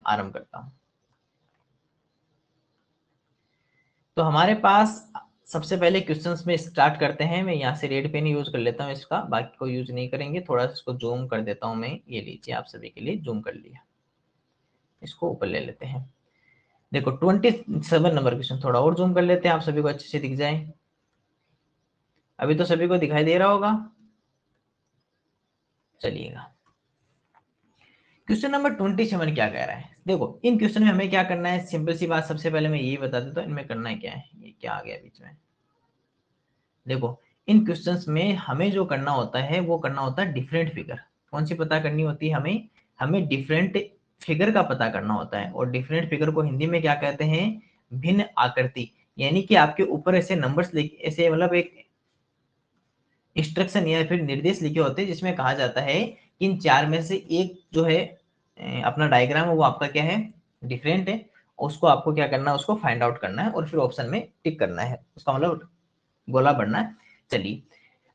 आरंभ करता हूं। तो हमारे पास सबसे पहले क्वेश्चंस में स्टार्ट करते हैं। मैं यहाँ से रेड पेन यूज कर लेता हूँ, इसका बाकी को यूज नहीं करेंगे। थोड़ा सा इसको जूम कर देता हूँ मैं, ये लीजिए आप सभी के लिए जूम कर लिया। इसको ऊपर ले लेते हैं। देखो 27 नंबर क्वेश्चन, थोड़ा और जूम कर लेते हैं, आप सभी को अच्छे से दिख जाए। अभी तो सभी को दिखाई दे रहा होगा, चलिएगा। क्वेश्चन नंबर 27 क्या कह रहा है? देखो इन क्वेश्चन में हमें क्या करना है, सिंपल सी बात, सबसे पहले मैं यही बता देता हूँ इनमें करना है क्या है। ये क्या आ गया बीच में, देखो इन क्वेश्चंस में हमें जो करना होता है वो करना होता है डिफरेंट फिगर। कौन सी पता करनी होती है हमें? हमें डिफरेंट फिगर का पता करना होता है। और डिफरेंट फिगर को हिंदी में क्या कहते हैं? भिन्न आकृति। यानी कि आपके ऊपर ऐसे नंबर्स लिखे, ऐसे मतलब एक इंस्ट्रक्शन या फिर निर्देश लिखे होते हैं जिसमें कहा जाता है कि इन चार में से एक जो है अपना डायग्राम है वो आपका क्या है, डिफरेंट है। उसको आपको क्या करना है, उसको फाइंड आउट करना है और फिर ऑप्शन में टिक करना है, उसका मतलब गोला बढ़ना है। चलिए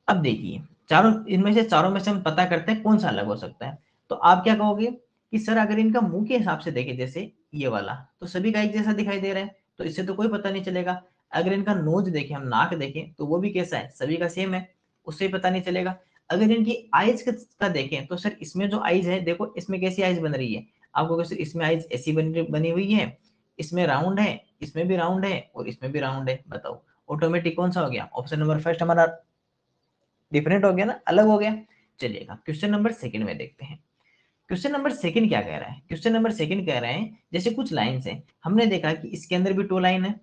अब देखिए, चारों इनमें से चारों में से हम पता करते हैं कौन सा अलग हो सकता है। तो आप क्या कहोगे कि सर अगर इनका मुंह के हिसाब से देखें, जैसे ये वाला तो सभी का एक जैसा दिखाई दे रहा है, तो इससे तो कोई पता नहीं चलेगा। अगर इनका नोज देखें, हम नाक देखें, तो वो भी कैसा है, सभी का सेम है, उससे पता नहीं चलेगा। अगर इनकी आईज का देखें तो सर इसमें जो आईज है, देखो इसमें कैसी आईज बन रही है, आपको सर इसमें आईज ऐसी बनी हुई है, इसमें राउंड है, इसमें भी राउंड है और इसमें भी राउंड है। बताओ ऑटोमेटिक कौन सा हो गया? ऑप्शन नंबर फर्स्ट हमारा डिफरेंट हो गया ना, अलग हो गया। चलिएगा क्वेश्चन नंबर सेकंड में देखते हैं। क्वेश्चन नंबर सेकंड क्या कह रहा है? क्वेश्चन नंबर सेकंड कह रहे हैं जैसे कुछ लाइंस हैं, हमने देखा कि इसके अंदर भी टू लाइन है।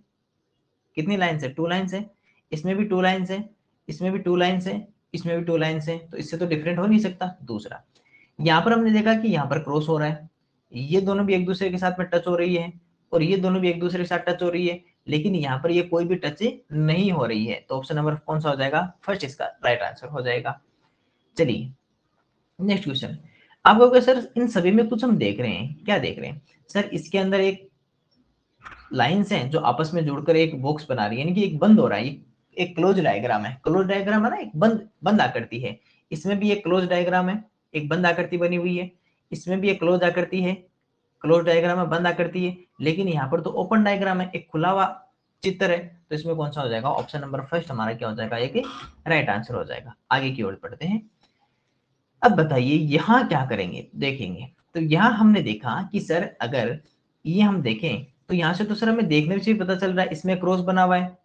कितनी लाइंस है? टू लाइंस है। इसमें भी टू लाइंस है, इसमें भी टू लाइंस है, इसमें भी टू लाइंस है, तो इससे तो डिफरेंट हो नहीं सकता। दूसरा, यहाँ पर हमने देखा कि यहाँ पर क्रॉस हो रहा है, ये दोनों भी एक दूसरे के साथ में टच हो रही है और ये दोनों भी एक दूसरे के साथ टच हो रही है, लेकिन यहाँ पर ये कोई भी टच नहीं हो रही है। तो ऑप्शन नंबर कौन सा हो जाएगा? फर्स्ट इसका राइट आंसर हो जाएगा। चलिए नेक्स्ट क्वेश्चन। आप कहोगे सर इन सभी में कुछ हम देख रहे हैं, क्या देख रहे हैं? सर इसके अंदर एक लाइंस हैं जो आपस में जुड़कर एक बॉक्स बना रही है, यानी कि एक बंद हो रहा है। एक क्लोज डायग्राम है, क्लोज डायग्राम है ना, एक बंद बंद आकृति है। इसमें भी एक क्लोज डायग्राम है, एक बंद आकृति बनी हुई है। इसमें भी एक क्लोज आकृति है, क्लोज डायग्राम है, बंद आकृति है। लेकिन यहाँ पर तो ओपन डायग्राम है, एक खुला हुआ चित्र है। तो इसमें कौन सा हो जाएगा? ऑप्शन नंबर फर्स्ट हमारा क्या हो जाएगा? एक राइट आंसर हो जाएगा। आगे की ओर पढ़ते हैं। अब बताइए यहाँ क्या करेंगे, देखेंगे। तो यहाँ हमने देखा कि सर अगर ये हम देखें तो यहाँ से तो सर हमें देखने से भी पता चल रहा है इसमें क्रॉस बना हुआ है,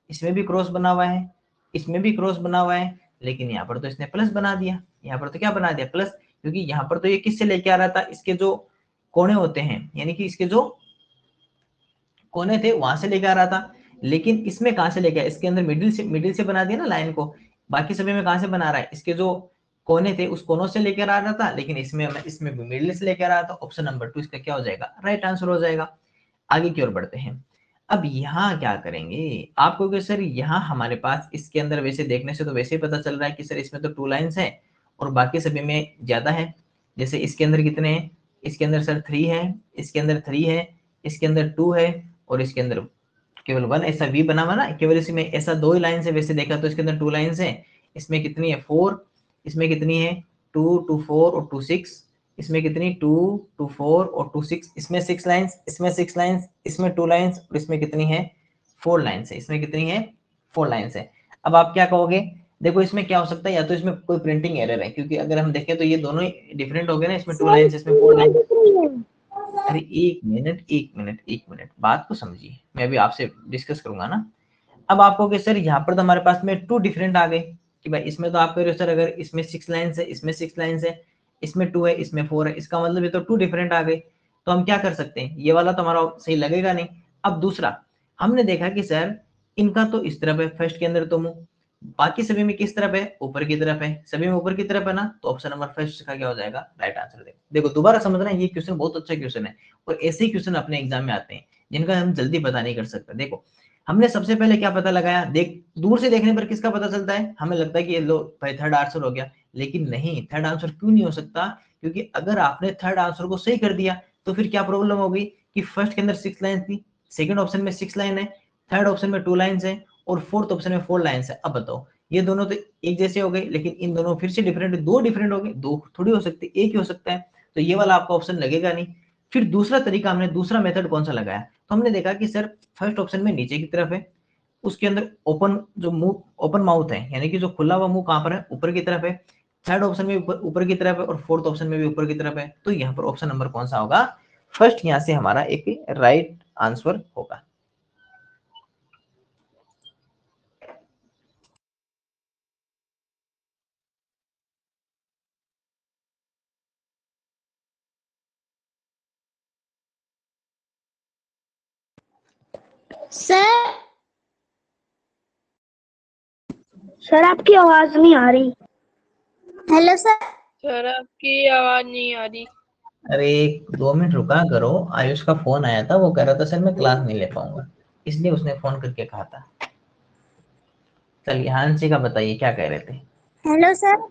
इसमें भी क्रॉस बना हुआ है, इसमें भी क्रॉस बना हुआ है। लेकिन यहाँ पर तो इसने प्लस बना दिया, यहाँ पर तो क्या बना दिया? प्लस। क्योंकि यहाँ पर तो ये किससे लेके आ रहा था? इसके जो कोने होते हैं, यानी कि इसके जो कोने थे वहां से लेके आ रहा था। लेकिन इसमें कहां से लेके आया? इसके अंदर मिडिल से बना दिया ना लाइन को। बाकी सभी में कहां से बना रहा है? इसके जो कोने थे उस कोनों से लेकर आ रहा था, लेकिन इसमें भी मिडिल से लेकर आ रहा था। ऑप्शन नंबर 2 इसका क्या हो जाएगा? राइट आंसर हो जाएगा। आगे की ओर बढ़ते हैं। अब यहाँ क्या करेंगे? आपको कि सर यहाँ हमारे पास इसके अंदर वैसे देखने से तो वैसे ही पता चल रहा है कि सर इसमें तो टू लाइंस है और बाकी सभी में ज्यादा है। जैसे इसके अंदर कितने हैं? इसके अंदर सर 3 है, इसके अंदर 3 है, इसके अंदर 2 है और इसके अंदर केवल 1। ऐसा वी बना हुआ ना, केवल इसमें ऐसा 2 ही लाइन है। वैसे देखा तो इसके अंदर 2 लाइंस है। इसमें कितनी है? 4। इसमें कितनी है? 2, 2, 4 और 2, 6। इसमें कितनी? 2, 2, 4 और 2, 6। इसमें 6 लाइंस, इसमें 6 लाइंस, इसमें 2 लाइंस और इसमें कितनी है? 4 लाइंस है। इसमें कितनी है? 4 लाइंस है। अब आप क्या कहोगे? देखो इसमें क्या हो सकता है, या तो इसमें कोई प्रिंटिंग एरर है, क्योंकि अगर हम देखें तो ये दोनों ही डिफरेंट हो गए ना, इसमें 2 लाइंस, इसमें 4 लाइंस। अरे एक मिनट, एक मिनट, एक मिनट, बात को समझिए, मैं अभी आपसे डिस्कस करूंगा ना। अब आप कहोगे सर यहाँ पर तो हमारे पास में 2 डिफरेंट आ गए कि भाई इसमें तो आप कह रहे हो सर अगर इसमें 6 लाइंस है, इसमें 6 लाइंस है, इसमें 2 है, इसमें 4 है, इसका मतलब ये तो 2 डिफरेंट आ गए। तो हम क्या कर सकते हैं? ये वाला तो हमारा सही लगेगा नहीं। अब दूसरा, हमने देखा कि सर इनका तो इस तरफ है, फर्स्ट के अंदर तो मुंह, बाकी सभी में किस तरफ है? ऊपर की तरफ है। सभी में ऊपर की तरफ है ना, तो ऑप्शन नंबर फर्स्ट का क्या हो जाएगा? Right answer. देखो दोबारा समझना, ये क्वेश्चन बहुत अच्छा क्वेश्चन है और ऐसे ही क्वेश्चन अपने एग्जाम में आते हैं जिनका हम जल्दी पता नहीं कर सकते। देखो हमने सबसे पहले क्या पता लगाया? देख दूर से देखने पर किसका पता चलता है? हमें लगता है कि ये लो भाई थर्ड आंसर हो गया, लेकिन नहीं, थर्ड आंसर क्यों नहीं हो सकता? क्योंकि अगर आपने थर्ड आंसर को सही कर दिया तो फिर क्या प्रॉब्लम होगी कि फर्स्ट के अंदर 6 लाइन थी, सेकंड ऑप्शन में 6 लाइन है, थर्ड ऑप्शन में 2 लाइंस है और फोर्थ ऑप्शन में 4 लाइंस है। अब बताओ ये दोनों तो एक जैसे हो गए, लेकिन इन दोनों फिर से डिफरेंट, दो डिफरेंट हो गए, दो थोड़ी हो सकती, एक ही हो सकता है। तो ये वाला आपका ऑप्शन लगेगा नहीं। फिर दूसरा तरीका हमने दूसरा मेथड कौन सा लगाया, तो हमने देखा कि सर फर्स्ट ऑप्शन में नीचे की तरफ है, उसके अंदर ओपन जो मुंह ओपन माउथ है यानी कि जो खुला हुआ मुंह कहां पर है, ऊपर की तरफ है, थर्ड ऑप्शन में ऊपर की तरफ है और फोर्थ ऑप्शन में भी ऊपर की तरफ है। तो यहाँ पर ऑप्शन नंबर कौन सा होगा, फर्स्ट यहाँ से हमारा एक राइट आंसर होगा। सर सर आपकी आवाज नहीं आ रही। Hello sir. सर आपकी आवाज नहीं आ रही। अरे 2 मिनट रुका करो, आयुष का फोन आया था, वो कह रहा था सर मैं क्लास नहीं ले पाऊंगा, इसलिए उसने फोन करके कहा था। चलिए हांसी का बताइए क्या कह रहे थे। Hello sir.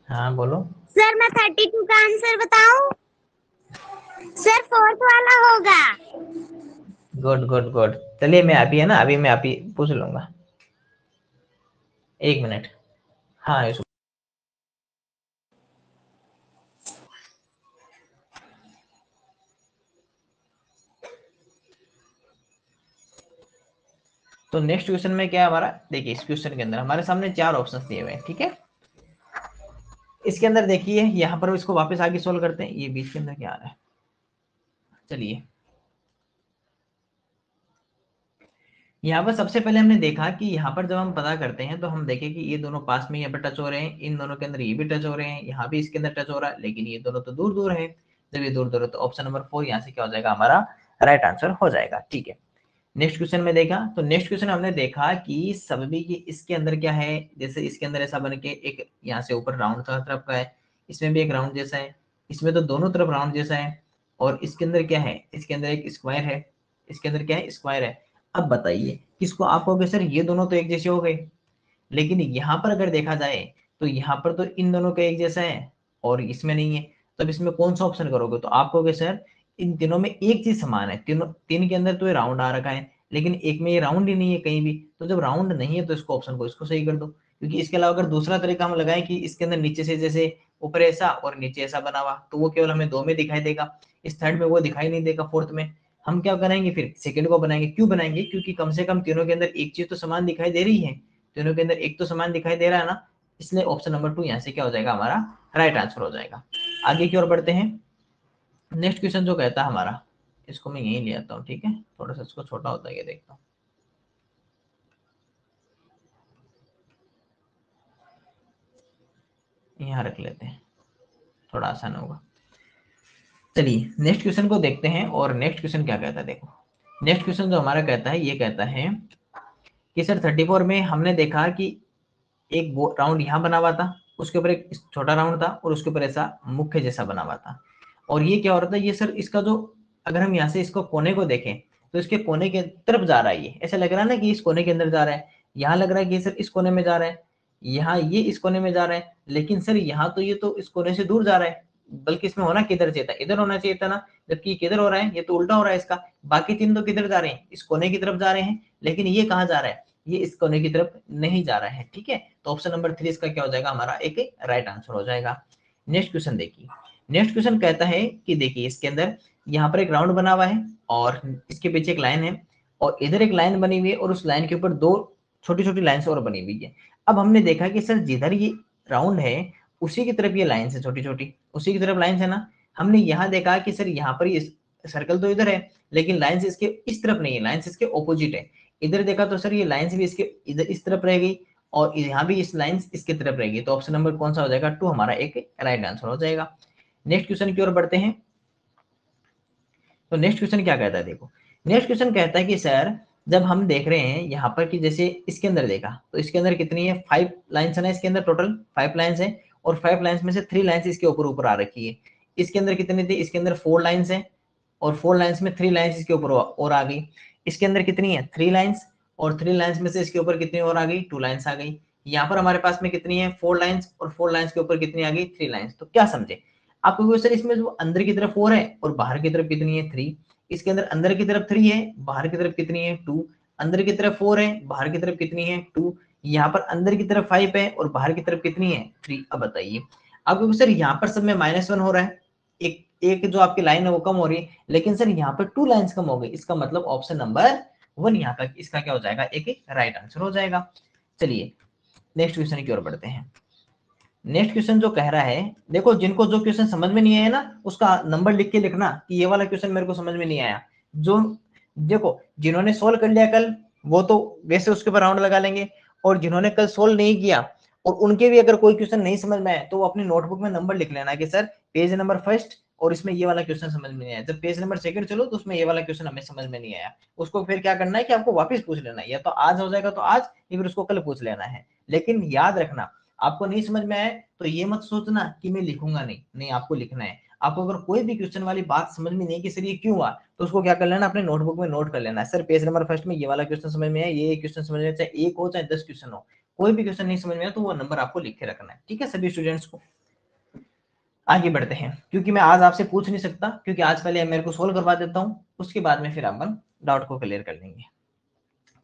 हाँ बोलो। सर मैं 32 का आंसर बताऊं? सर फोर्थ वाला होगा। Good good good. चलिए मैं अभी है ना, अभी मैं अभी पूछ लूंगा, 1 मिनट। हाँ आयुष। तो नेक्स्ट क्वेश्चन में क्या है हमारा, देखिए इस क्वेश्चन के अंदर हमारे सामने 4 ऑप्शंस दिए हुए हैं, ठीक है। इसके अंदर देखिए यहाँ पर इसको वापस आगे सोल्व करते हैं, ये बीच के अंदर क्या आ रहा है, चलिए यहाँ पर सबसे पहले हमने देखा कि यहाँ पर जब हम पता करते हैं तो हम देखें कि ये दोनों पास में यहाँ पर टच हो रहे हैं, इन दोनों के अंदर ये भी टच हो रहे हैं, यहाँ भी इसके अंदर टच हो रहा है, लेकिन ये दोनों तो दूर दूर है। जब ये दूर दूर है तो ऑप्शन नंबर 4 यहाँ से क्या हो जाएगा, हमारा राइट आंसर हो जाएगा, ठीक है। नेक्स्ट क्वेश्चन में देखा तो नेक्स्ट क्वेश्चन हमने देखा कि सभी की इसके अंदर क्या है, जैसे इसके अंदर ऐसा बन के एक यहाँ से ऊपर राउंड तरफ का है, इसमें भी एक राउंड जैसा है, इसमें तो दोनों तरफ राउंड जैसा है, और इसके अंदर क्या है, इसके अंदर एक स्क्वायर है, इसके अंदर क्या है, स्क्वायर है। अब बताइए किसको आप कहोगे सर ये दोनों तो एक जैसे हो गए, लेकिन यहाँ पर अगर देखा जाए तो यहाँ पर तो इन दोनों का एक जैसा है और इसमें नहीं है, तो अब इसमें कौन सा ऑप्शन करोगे, तो आप कहोगे सर इन तीनों में एक चीज समान है, तीनों तीन के अंदर तो ये राउंड आ रखा है, लेकिन एक में ये राउंड ही नहीं है कहीं भी, तो जब राउंड नहीं है तो इसको ऑप्शन को इसको सही कर दो, क्योंकि इसके अलावा अगर दूसरा तरीका हम लगाएं कि इसके अंदर नीचे से जैसे ऊपर ऐसा और नीचे ऐसा बना हुआ, तो वो केवल हमें 2 में दिखाई देगा, इस थर्ड में वो दिखाई नहीं देगा, फोर्थ में हम क्या बनाएंगे, फिर सेकंड को बनाएंगे। क्यों बनाएंगे, क्योंकि कम से कम तीनों के अंदर एक चीज तो समान दिखाई दे रही है, तीनों के अंदर एक तो समान दिखाई दे रहा है ना, इसलिए ऑप्शन नंबर 2 यहाँ से क्या हो जाएगा, हमारा राइट आंसर हो जाएगा। आगे की ओर बढ़ते हैं। नेक्स्ट क्वेश्चन जो कहता है हमारा, इसको मैं यहीं ले आता हूँ, ठीक है, थोड़ा सा इसको छोटा होता है ये देखता हूँ, यहाँ रख लेते हैं, थोड़ा आसान होगा। चलिए नेक्स्ट क्वेश्चन को देखते हैं, और नेक्स्ट क्वेश्चन क्या कहता है, देखो नेक्स्ट क्वेश्चन जो हमारा कहता है, ये कहता है कि सर 34 में हमने देखा कि एक राउंड यहाँ बना हुआ था, उसके ऊपर एक छोटा राउंड था और उसके ऊपर ऐसा मुख्य जैसा बना हुआ था, और ये क्या हो रहा था, ये सर इसका जो अगर हम यहाँ से इसको कोने को देखें तो इसके कोने के तरफ जा रहा है, ये ऐसा लग रहा है ना कि इस कोने के अंदर जा रहा है, यहाँ लग रहा है कि सर इस कोने में जा रहा है, यहाँ ये इस कोने में जा रहा है, लेकिन सर यहाँ तो ये तो इस कोने से दूर जा रहा है, बल्कि इसमें होना किधर चाहिए था, इधर होना चाहिए था ना, जबकि किधर हो रहा है, ये तो उल्टा हो रहा है इसका। बाकी तीन तो किधर जा रहे हैं, इस कोने की तरफ जा रहे हैं, लेकिन ये कहाँ जा रहा है, ये इस कोने की तरफ नहीं जा रहा है, ठीक है। तो ऑप्शन नंबर 3 इसका क्या हो जाएगा, हमारा एक राइट आंसर हो जाएगा। नेक्स्ट क्वेश्चन देखिए, नेक्स्ट क्वेश्चन कहता है कि देखिए इसके अंदर यहाँ पर एक राउंड बना हुआ है और इसके पीछे एक लाइन है, और इधर एक लाइन बनी हुई है, और उस लाइन के ऊपर 2 छोटी छोटी लाइन्स और बनी हुई है। अब हमने देखा कि सर जिधर ये राउंड है उसी की तरफ ये लाइन है, छोटी छोटी उसी की तरफ लाइन है ना। हमने यहाँ देखा कि सर यहाँ पर ये सर्कल तो इधर है, लेकिन लाइन्स इसके इस तरफ नहीं है, लाइन्स इसके ऑपोजिट है। इधर देखा तो सर ये लाइन्स भी इसके इधर इस तरफ रह गई, और यहाँ भी इस लाइन्स इसके तरफ रहेगी, तो ऑप्शन नंबर कौन सा हो जाएगा, 2 हमारा एक राइट आंसर हो जाएगा। नेक्स्ट क्वेश्चन की ओर बढ़ते हैं। तो नेक्स्ट क्वेश्चन क्या कहता है, देखो नेक्स्ट क्वेश्चन कहता है कि सर जब हम देख रहे हैं यहाँ पर कि जैसे इसके अंदर देखा तो इसके अंदर कितनी है, 5 लाइन्स है ना, इसके अंदर टोटल 5 लाइन्स है, और 5 लाइन्स में से 3 लाइन्स इसके ऊपर ऊपर आ रखी है। इसके अंदर कितनी थी, इसके अंदर 4 लाइन्स है, और 4 लाइन्स में 3 लाइन्स इसके ऊपर और आ गई। इसके अंदर कितनी है, 3 लाइन्स, और 3 लाइन्स में से इसके ऊपर कितनी और आ गई, 2 लाइन्स आ गई। यहाँ पर हमारे पास में कितनी है, 4 लाइन्स, और 4 लाइन्स के ऊपर कितनी आ गई, 3 लाइन्स। तो क्या समझे आपको, सर इसमें जो अंदर की तरफ 4 है और बाहर की तरफ कितनी है, 3। इसके अंदर अंदर की तरफ 3 है, बाहर की तरफ कितनी है, 2। अंदर की तरफ 4 है, बाहर की तरफ कितनी है, 2। यहाँ पर अंदर की तरफ 5 है और बाहर की तरफ कितनी है, 3। अब बताइए आपको सर यहाँ पर सब में -1 हो रहा है, एक एक जो आपकी लाइन है वो कम हो रही है, लेकिन सर यहाँ पर 2 लाइंस कम हो गई, इसका मतलब ऑप्शन नंबर 1 यहाँ पर इसका क्या हो जाएगा, एक राइट आंसर हो जाएगा। चलिए नेक्स्ट क्वेश्चन की ओर बढ़ते हैं। नेक्स्ट क्वेश्चन जो कह रहा है, देखो जिनको जो क्वेश्चन समझ में नहीं आया ना उसका नंबर लिख के लिखना कि ये वाला क्वेश्चन मेरे को समझ में नहीं आया। जो देखो जिन्होंने सोल्व कर लिया कल वो तो वैसे उसके ऊपर राउंड लगा लेंगे, और जिन्होंने कल सोल्व नहीं किया और उनके भी अगर कोई क्वेश्चन नहीं समझ में आया तो वो अपनी नोटबुक में नंबर लिख लेना कि सर पेज नंबर फर्स्ट और इसमें ये वाला क्वेश्चन समझ में नहीं आया। जब पेज नंबर सेकंड चलो तो उसमें ये वाला क्वेश्चन हमें समझ में नहीं आया, उसको फिर क्या करना है कि आपको वापस पूछ लेना है, या तो आज हो जाएगा तो आज, या फिर उसको कल पूछ लेना है। लेकिन याद रखना आपको नहीं समझ में आए तो ये मत सोचना कि मैं लिखूंगा नहीं, नहीं आपको लिखना है। आपको अगर कोई भी क्वेश्चन वाली बात समझ में नहीं कि सर ये क्यों हुआ, तो उसको क्या कर लेना, अपने नोटबुक में नोट कर लेना है। सर पेज नंबर फर्स्ट में ये वाला क्वेश्चन समझ में आया, ये क्वेश्चन समझ में आया, चाहे एक हो चाहे 10 क्वेश्चन हो, कोई भी क्वेश्चन नहीं समझ में आया तो वो नंबर आपको लिख के रखना है। ठीक है सभी स्टूडेंट्स को। आगे बढ़ते हैं, क्योंकि मैं आज आपसे पूछ नहीं सकता, क्योंकि आज पहले मेरे को सोल्व करवा देता हूँ, उसके बाद में फिर अपन डाउट को क्लियर कर लेंगे।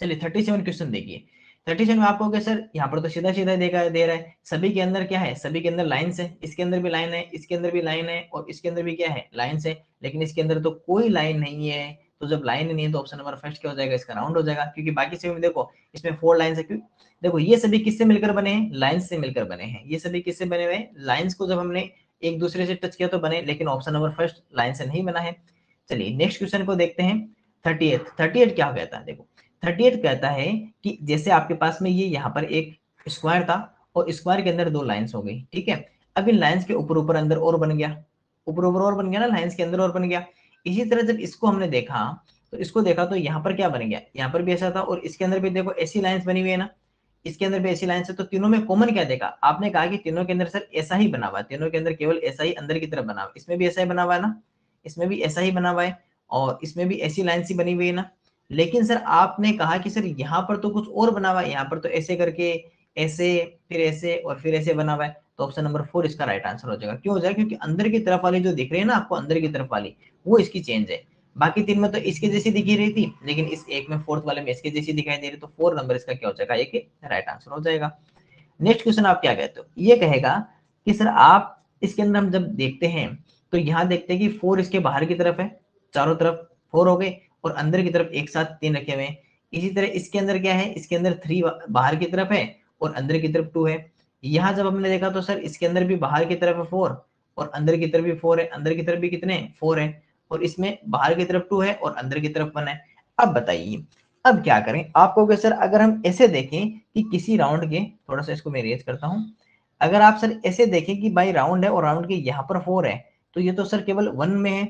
चलिए 37 क्वेश्चन देखिए। 37 में आपको सर यहाँ पर तो सीधा सीधा देखा दे रहा है, सभी के अंदर क्या है, सभी के अंदर लाइन्स है, इसके अंदर भी लाइन है, इसके अंदर भी लाइन है, और इसके अंदर भी क्या है, लाइन्स है, लेकिन इसके अंदर तो कोई लाइन नहीं है। तो जब लाइन नहीं है तो ऑप्शन नंबर फर्स्ट क्या हो जाएगा, इसका राउंड हो जाएगा, क्योंकि बाकी सभी में देखो इसमें 4 लाइन्स है। क्यों, देखो ये सभी किससे मिलकर बने हैं, लाइन्स से मिलकर बने हैं। ये सभी किससे बने हुए हैं, लाइन्स को जब हमने एक दूसरे से टच किया तो बने, लेकिन ऑप्शन नंबर फर्स्ट लाइन से नहीं बना है। चलिए नेक्स्ट क्वेश्चन को देखते हैं। 38 क्या कहता है, देखो 38 कहता है कि जैसे आपके पास में ये यहाँ पर एक स्क्वायर था और स्क्वायर के अंदर 2 लाइंस हो गई, ठीक है। अब इन लाइंस के ऊपर ऊपर अंदर और बन गया, ऊपर ऊपर और बन गया ना, लाइंस के अंदर और बन गया। इसी तरह जब इसको हमने देखा तो इसको देखा तो यहाँ पर क्या बन गया, यहाँ पर भी ऐसा था और इसके अंदर भी देखो ऐसी लाइंस बनी हुई है ना, इसके अंदर भी ऐसी लाइंस है। तो तीनों में कॉमन क्या देखा, आपने कहा कि तीनों के अंदर सर ऐसा ही बना हुआ है, तीनों के अंदर केवल ऐसा ही अंदर की तरफ बना हुआ, इसमें भी ऐसा ही बना हुआ है ना, इसमें भी ऐसा ही बना हुआ है, और इसमें भी ऐसी लाइन सी बनी हुई है ना। लेकिन सर आपने कहा कि सर यहाँ पर तो कुछ और बना हुआ है, यहाँ पर तो ऐसे करके ऐसे फिर ऐसे और फिर ऐसे बना हुआ है, तो ऑप्शन नंबर 4 इसका राइट आंसर हो जाएगा। क्यों हो जाएगा, क्योंकि अंदर की तरफ वाली जो दिख रही है ना आपको, अंदर की तरफ वाली वो इसकी चेंज है। बाकी 3 में तो इसके जैसी दिखी रही थी, लेकिन इस एक में फोर्थ वाले में इसके जैसी दिखाई दे रही, तो 4 नंबर इसका क्या हो जाएगा, एक राइट आंसर हो जाएगा। नेक्स्ट क्वेश्चन आप क्या कहते हो, ये कहेगा कि सर आप इसके अंदर हम जब देखते हैं तो यहाँ देखते हैं कि 4 इसके बाहर की तरफ है, चारों तरफ 4 हो गए, और अंदर की तरफ एक साथ 3 रखे हुए हैं। इसी तरह इसके अंदर क्या है, इसके अंदर 3 बाहर की तरफ है और अंदर की तरफ 2 है। यहाँ जब हमने देखा तो सर इसके अंदर भी बाहर की तरफ है 4 और अंदर की तरफ भी 4 है, अंदर की तरफ भी कितने 4 है, और इसमें बाहर की तरफ 2 है और अंदर की तरफ 1 है। अब बताइए अब क्या करें, आप कहोगे सर अगर हम ऐसे देखें कि किसी राउंड के, थोड़ा सा इसको मैं रेज करता हूं, अगर आप सर ऐसे देखें कि भाई राउंड है और राउंड के यहाँ पर 4 है, तो ये तो सर केवल 1 में है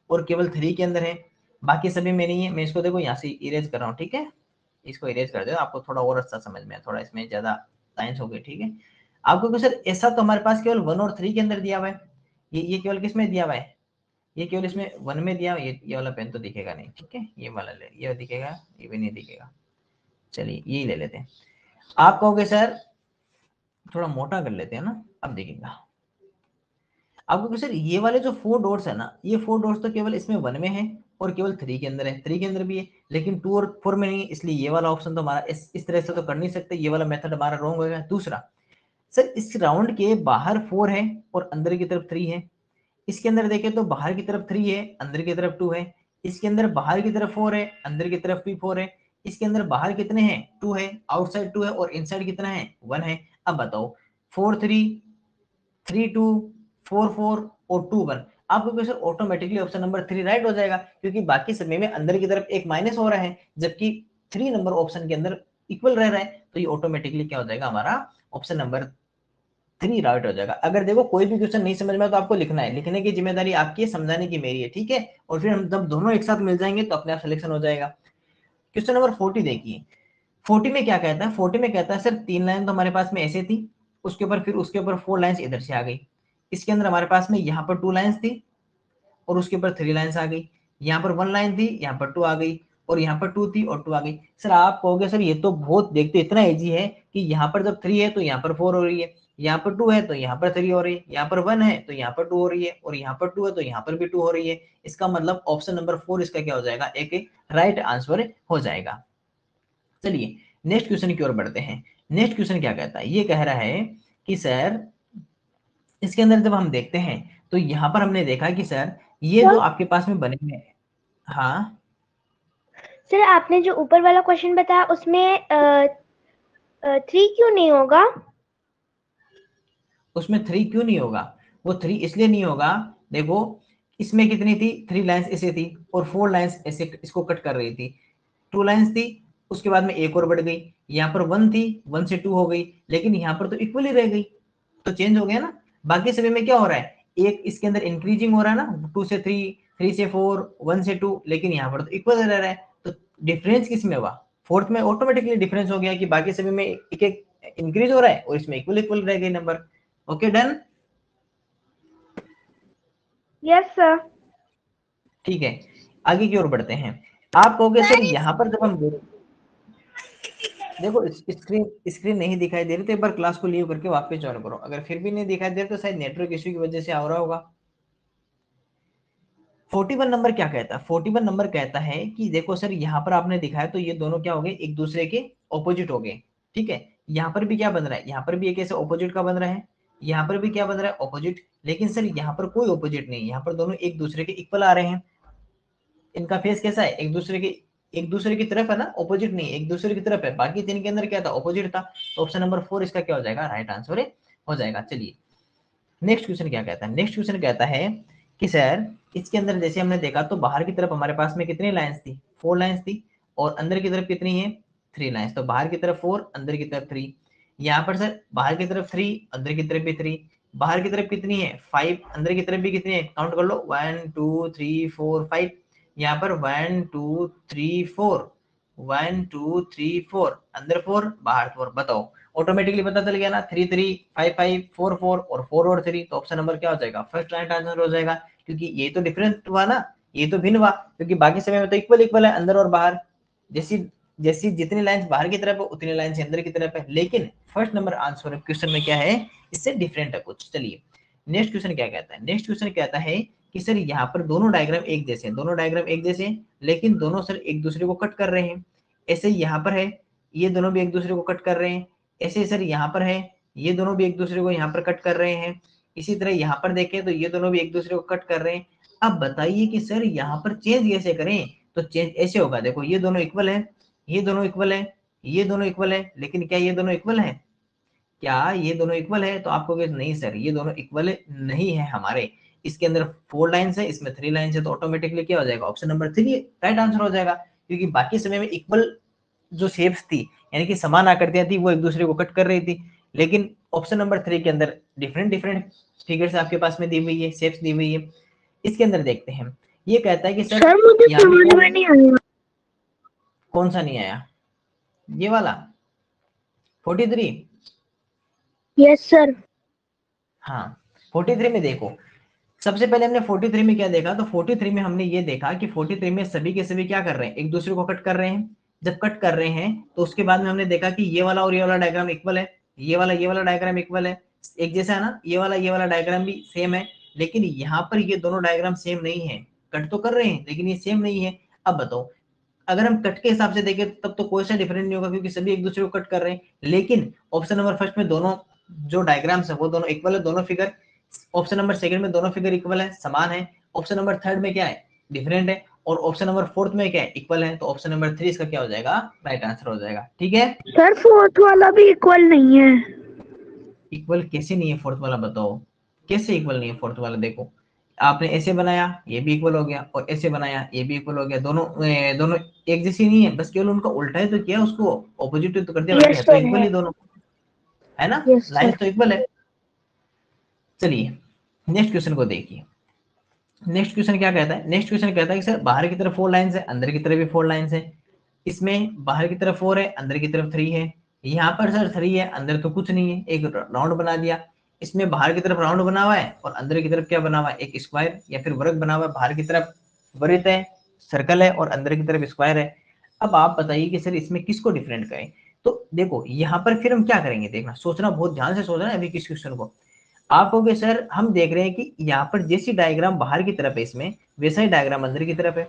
और केवल 3 के अंदर है, बाकी सभी में नहीं है। मैं इसको देखो यहाँ से इरेज कर रहा हूँ, ठीक है, इसको इरेज कर दो, आपको थोड़ा और अच्छा समझ में, थोड़ा इसमें ज्यादा साइंस हो गई, ठीक है। आपको सर ऐसा तो हमारे पास केवल 1 और 3 के अंदर दिया हुआ है, ये केवल किस में दिया हुआ है, ये केवल इसमें 1 में दिया, ये वाला पेन तो दिखेगा नहीं, ठीक है, ये वाला ले, ये दिखेगा, ये भी नहीं दिखेगा। चलिए यही ले लेते हैं। आप कहोगे सर थोड़ा मोटा कर लेते हैं ना, अब दिखेगा आपको। सर ये वाले जो 4 डॉट्स है ना, ये 4 डॉट्स तो केवल इसमें 1 में है और केवल 3 के अंदर है, 3 के अंदर भी है, लेकिन 2 और 4 में नहीं है, इसलिए ये वाला ऑप्शन तो हमारा इस तरह से तो कर नहीं सकते, ये वाला मेथड हमारा रॉन्ग होगा। दूसरा सर इस राउंड के बाहर 4 है और अंदर की तरफ 3 है, इसके अंदर देखें तो बाहर की तरफ 3 है, अंदर की तरफ 2 है, इसके अंदर बाहर की तरफ 4 है, अंदर की तरफ भी 4 है, इसके अंदर बाहर कितने हैं 2 है, आउटसाइड 2 है और इनसाइड कितना है 1 है। अब बताओ 4 3 3 2 4 4 और 2 1, आपको कैसे ऑटोमेटिकली ऑप्शन नंबर 3 राइट हो जाएगा, क्योंकि बाकी समय में अंदर की तरफ एक माइनस हो रहा है जबकि 3 नंबर ऑप्शन के अंदर इक्वल रह रहा है, तो ये ऑटोमेटिकली क्या हो जाएगा, हमारा ऑप्शन नंबर 3 राइट हो जाएगा। अगर देखो कोई भी क्वेश्चन नहीं समझ में तो आपको लिखना है, लिखने की जिम्मेदारी आपकी है, समझाने की मेरी है, ठीक है। और फिर हम जब दोनों एक साथ मिल जाएंगे तो अपने आप सिलेक्शन हो जाएगा। क्वेश्चन नंबर 40 देखिए। 40 में क्या कहता है, 40 में कहता है सर 3 लाइन तो हमारे पास में ऐसे थी, उसके ऊपर फिर उसके ऊपर 4 लाइंस इधर से आ गई, इसके अंदर हमारे पास में यहाँ पर 2 लाइंस थी और उसके ऊपर 3 लाइंस आ गई, यहाँ पर 1 लाइन थी, यहाँ पर 2 आ गई, और यहाँ पर 2 थी और 2 आ गई। सर आप कहोगे सर ये तो बहुत देखते इतना इजी है कि यहाँ पर जब 3 है तो यहाँ पर 4 हो रही है, यहाँ पर 2 है तो यहाँ पर 3 हो रही है, यहाँ पर 1 है तो यहाँ पर 2 हो रही है, और यहाँ पर 2 है तो यहाँ पर भी 2 हो रही है। इसका मतलब ऑप्शन नंबर 4 इसका क्या हो जाएगा, एक राइट आंसर हो जाएगा। चलिए नेक्स्ट क्वेश्चन की ओर बढ़ते हैं। नेक्स्ट क्वेश्चन क्या कहता है, ये कह रहा है कि सर इसके अंदर जब हम देखते हैं तो यहाँ पर हमने देखा कि सर ये सर? जो आपके पास में बने हुए हैं, हाँ सर आपने जो ऊपर वाला क्वेश्चन बताया उसमें 3 क्यों नहीं होगा? उसमें 3 क्यों नहीं होगा? वो 3 इसलिए नहीं होगा, देखो इसमें कितनी थी, 3 लाइंस ऐसे थी और 4 लाइंस ऐसे इसको कट कर रही थी, 2 लाइंस थी, उसके बाद में एक और बढ़ गई, यहाँ पर 1 थी, 1 से 2 हो गई, लेकिन यहाँ पर तो इक्वल ही रह गई, तो चेंज हो गया ना। बाकी सभी में क्या हो रहा है, एक इसके अंदर इंक्रीजिंग हो रहा है ना, 2 से 3, 3 से 4, 1 से 2, लेकिन यहाँ पर तो इक्वल रह रहा है। तो डिफरेंस किस में हुआ, फोर्थ में ऑटोमेटिकली डिफरेंस हो गया कि बाकी सभी में एक एक इंक्रीज हो रहा है और इसमें इक्वल इक्वल रह गए number. Okay done. Yes sir. ठीक है, आगे की ओर बढ़ते हैं। आप कहोगे सर यहाँ पर जब हम देखो स्क्रीन स्क्रीन नहीं दिखाई दे रही तो एक बार क्लास को लीव करके वापस ज्वाइन करो, अगर फिर भी नहीं दिखाई दे रहा तो शायद नेटवर्क इश्यू की वजह से आ रहा होगा। 41 नंबर क्या कहता है, 41 नंबर कहता है कि देखो सर यहाँ पर आपने दिखाया तो ये दोनों क्या हो गए, एक दूसरे के ऑपोजिट हो गए, ठीक है। यहाँ पर भी क्या बन रहा है, यहाँ पर भी एक ऐसे ऑपोजिट का बन रहा है, यहाँ पर भी क्या बन रहा है, ऑपोजिट, लेकिन सर यहाँ पर कोई ऑपोजिट नहीं, यहाँ पर दोनों एक दूसरे के इक्वल आ रहे हैं। इनका फेस कैसा है, एक दूसरे की तरफ है ना, ऑपोजिट नहीं, एक दूसरे की तरफ है, बाकी तीन के अंदर क्या था, ऑपोजिट था। तो ऑप्शन नंबर 4 इसका क्या हो जाएगा, राइट आंसर हो जाएगा। चलिए नेक्स्ट क्वेश्चन क्या कहता है, नेक्स्ट क्वेश्चन कहता है कि सर इसके अंदर जैसे हमने देखा तो बाहर की तरफ हमारे पास में कितनी लाइंस थी, 4 लाइंस थी, और अंदर की तरफ कितनी है, 3 लाइंस। तो बाहर की तरफ 4, अंदर की तरफ 3। यहाँ पर सर बाहर की तरफ 3, अंदर की तरफ भी 3, बाहर की तरफ कितनी है 5, अंदर की तरफ भी कितनी है, काउंट कर लो 1 2 3 4 5। यहाँ पर 1 2 3 4, 1 2 3 4, अंदर 4 बाहर 4, बताओ ऑटोमेटिकली पता चल गया ना, 3 3 5 5 4 4 और 4 और 3, तो ऑप्शन नंबर क्या हो जाएगा, फर्स्ट राइट आंसर हो जाएगा, क्योंकि ये तो डिफरेंट हुआ ना, ये तो भिन्न हुआ, क्योंकि बाकी समय में तो इक्वल इक्वल है अंदर और बाहर, जैसी जैसी जितनी लाइंस बाहर की तरफ है उतनी लाइंस अंदर की तरफ है, लेकिन फर्स्ट नंबर आंसर क्वेश्चन में क्या है, इससे डिफरेंट है कुछ। चलिए नेक्स्ट क्वेश्चन क्या कहता है, नेक्स्ट क्वेश्चन कहता है कि सर यहाँ पर दोनों डायग्राम एक जैसे हैं, दोनों डायग्राम एक जैसे हैं, लेकिन दोनों सर एक दूसरे को कट कर रहे हैं। ऐसे यहाँ पर है, ये दोनों भी एक दूसरे को कट कर रहे हैं, ऐसे सर यहाँ पर है, ये दोनों भी एक दूसरे को यहाँ पर कट कर रहे हैं, इसी तरह यहाँ पर देखें तो ये दोनों भी एक दूसरे को कट कर रहे हैं। अब बताइए कि सर यहाँ पर चेंज कैसे करें, तो चेंज ऐसे होगा, देखो ये दोनों इक्वल है, ये दोनों इक्वल है, ये दोनों इक्वल है, लेकिन क्या ये दोनों इक्वल है, क्या ये दोनों इक्वल है, तो आपको नहीं सर ये दोनों इक्वल नहीं है हमारे, इसके अंदर 4 लाइंस है, इसमें 3 लाइंस है, तो ऑटोमेटिकली क्या हो जाएगा, ऑप्शन नंबर 3 राइट आंसर हो जाएगा, क्योंकि बाकी समय में इक्वल जो शेप्स थी यानी कि समान आकृतियां थी वो एक दूसरे को कट कर रही थी, लेकिन ऑप्शन नंबर 3 के अंदर डिफरेंट डिफरेंट फिगर्स आपके पास में दी हुई है, शेप्स दी हुई है। इसके अंदर देखते हैं, ये कहता है कि सर मुझे यहाँ समझ में नहीं आया। कौन सा नहीं आया, ये वाला 43। Yes sir. हाँ 43 में देखो, सबसे पहले हमने 43 में क्या देखा, तो 43 में हमने ये देखा कि 43 में सभी के सभी क्या कर रहे हैं, एक दूसरे को कट कर रहे हैं। जब कट कर रहे हैं तो उसके बाद में हमने देखा कि ये वाला और ये वाला डायग्राम इक्वल है, ये वाला डायग्राम इक्वल है, एक जैसा है ना, ये वाला डायग्राम भी सेम है, लेकिन यहाँ पर ये दोनों डायग्राम सेम नहीं है, कट तो कर रहे हैं लेकिन ये सेम नहीं है। अब बताओ अगर हम कट के हिसाब से देखें तब तो कोई सा डिफरेंट नहीं होगा, क्योंकि सभी एक दूसरे को कट कर रहे हैं, लेकिन ऑप्शन नंबर फर्स्ट में दोनों जो डायग्राम्स है वो दोनों इक्वल है, दोनों फिगर, ऑप्शन नंबर सेकंड में दोनों फिगर इक्वल है, समान है, ऑप्शन नंबर थर्ड में क्या है, डिफरेंट है, और ऑप्शन नंबर फोर्थ में क्या है, इक्वल है, तो ऑप्शन नंबर 3 इसका क्या हो जाएगा, राइट आंसर हो जाएगा। ठीक है, सर फोर्थ वाला भी इक्वल नहीं है। इक्वल कैसे नहीं है फोर्थ वाला, बताओ कैसे इक्वल नहीं है फोर्थ वाला, देखो आपने ऐसे बनाया ये भी इक्वल हो गया, और ऐसे बनाया ये भी इक्वल हो गया, दोनों दोनों एक जैसी नहीं है, बस केवल उनका उल्टा है तो किया, उसको ऑपोजिट तो कर दिया, वैसे है तो इक्वल ही दोनों, है ना, यस लाइन सर। तो इक्वल है। चलिए नेक्स्ट क्वेश्चन को देखिए, नेक्स्ट क्वेश्चन क्या कहता है, नेक्स्ट क्वेश्चन कहता है कि सर बाहर की तरफ 4 लाइंस है, अंदर की तरफ भी 4 लाइंस है, इसमें बाहर की तरफ 4 है, अंदर की तरफ 3 है, यहाँ पर सर 3 है, अंदर तो कुछ नहीं है, एक राउंड बना दिया, इसमें बाहर की तरफ राउंड बना हुआ है और अंदर की तरफ क्या बना हुआ है, एक स्क्वायर या फिर वर्ग बना हुआ है, बाहर की तरफ वृत्त है, सर्कल है, और अंदर की तरफ स्क्वायर है। अब आप बताइए कि सर इसमें किसको डिफरेंट करें, तो देखो यहाँ पर फिर हम क्या करेंगे, देखना सोचना, बहुत ध्यान से सोचना है अभी किस क्वेश्चन को। आप कहोगे सर हम देख रहे हैं कि यहाँ पर जैसी डायग्राम बाहर की तरफ है इसमें, वैसा ही डायग्राम अंदर की तरफ है,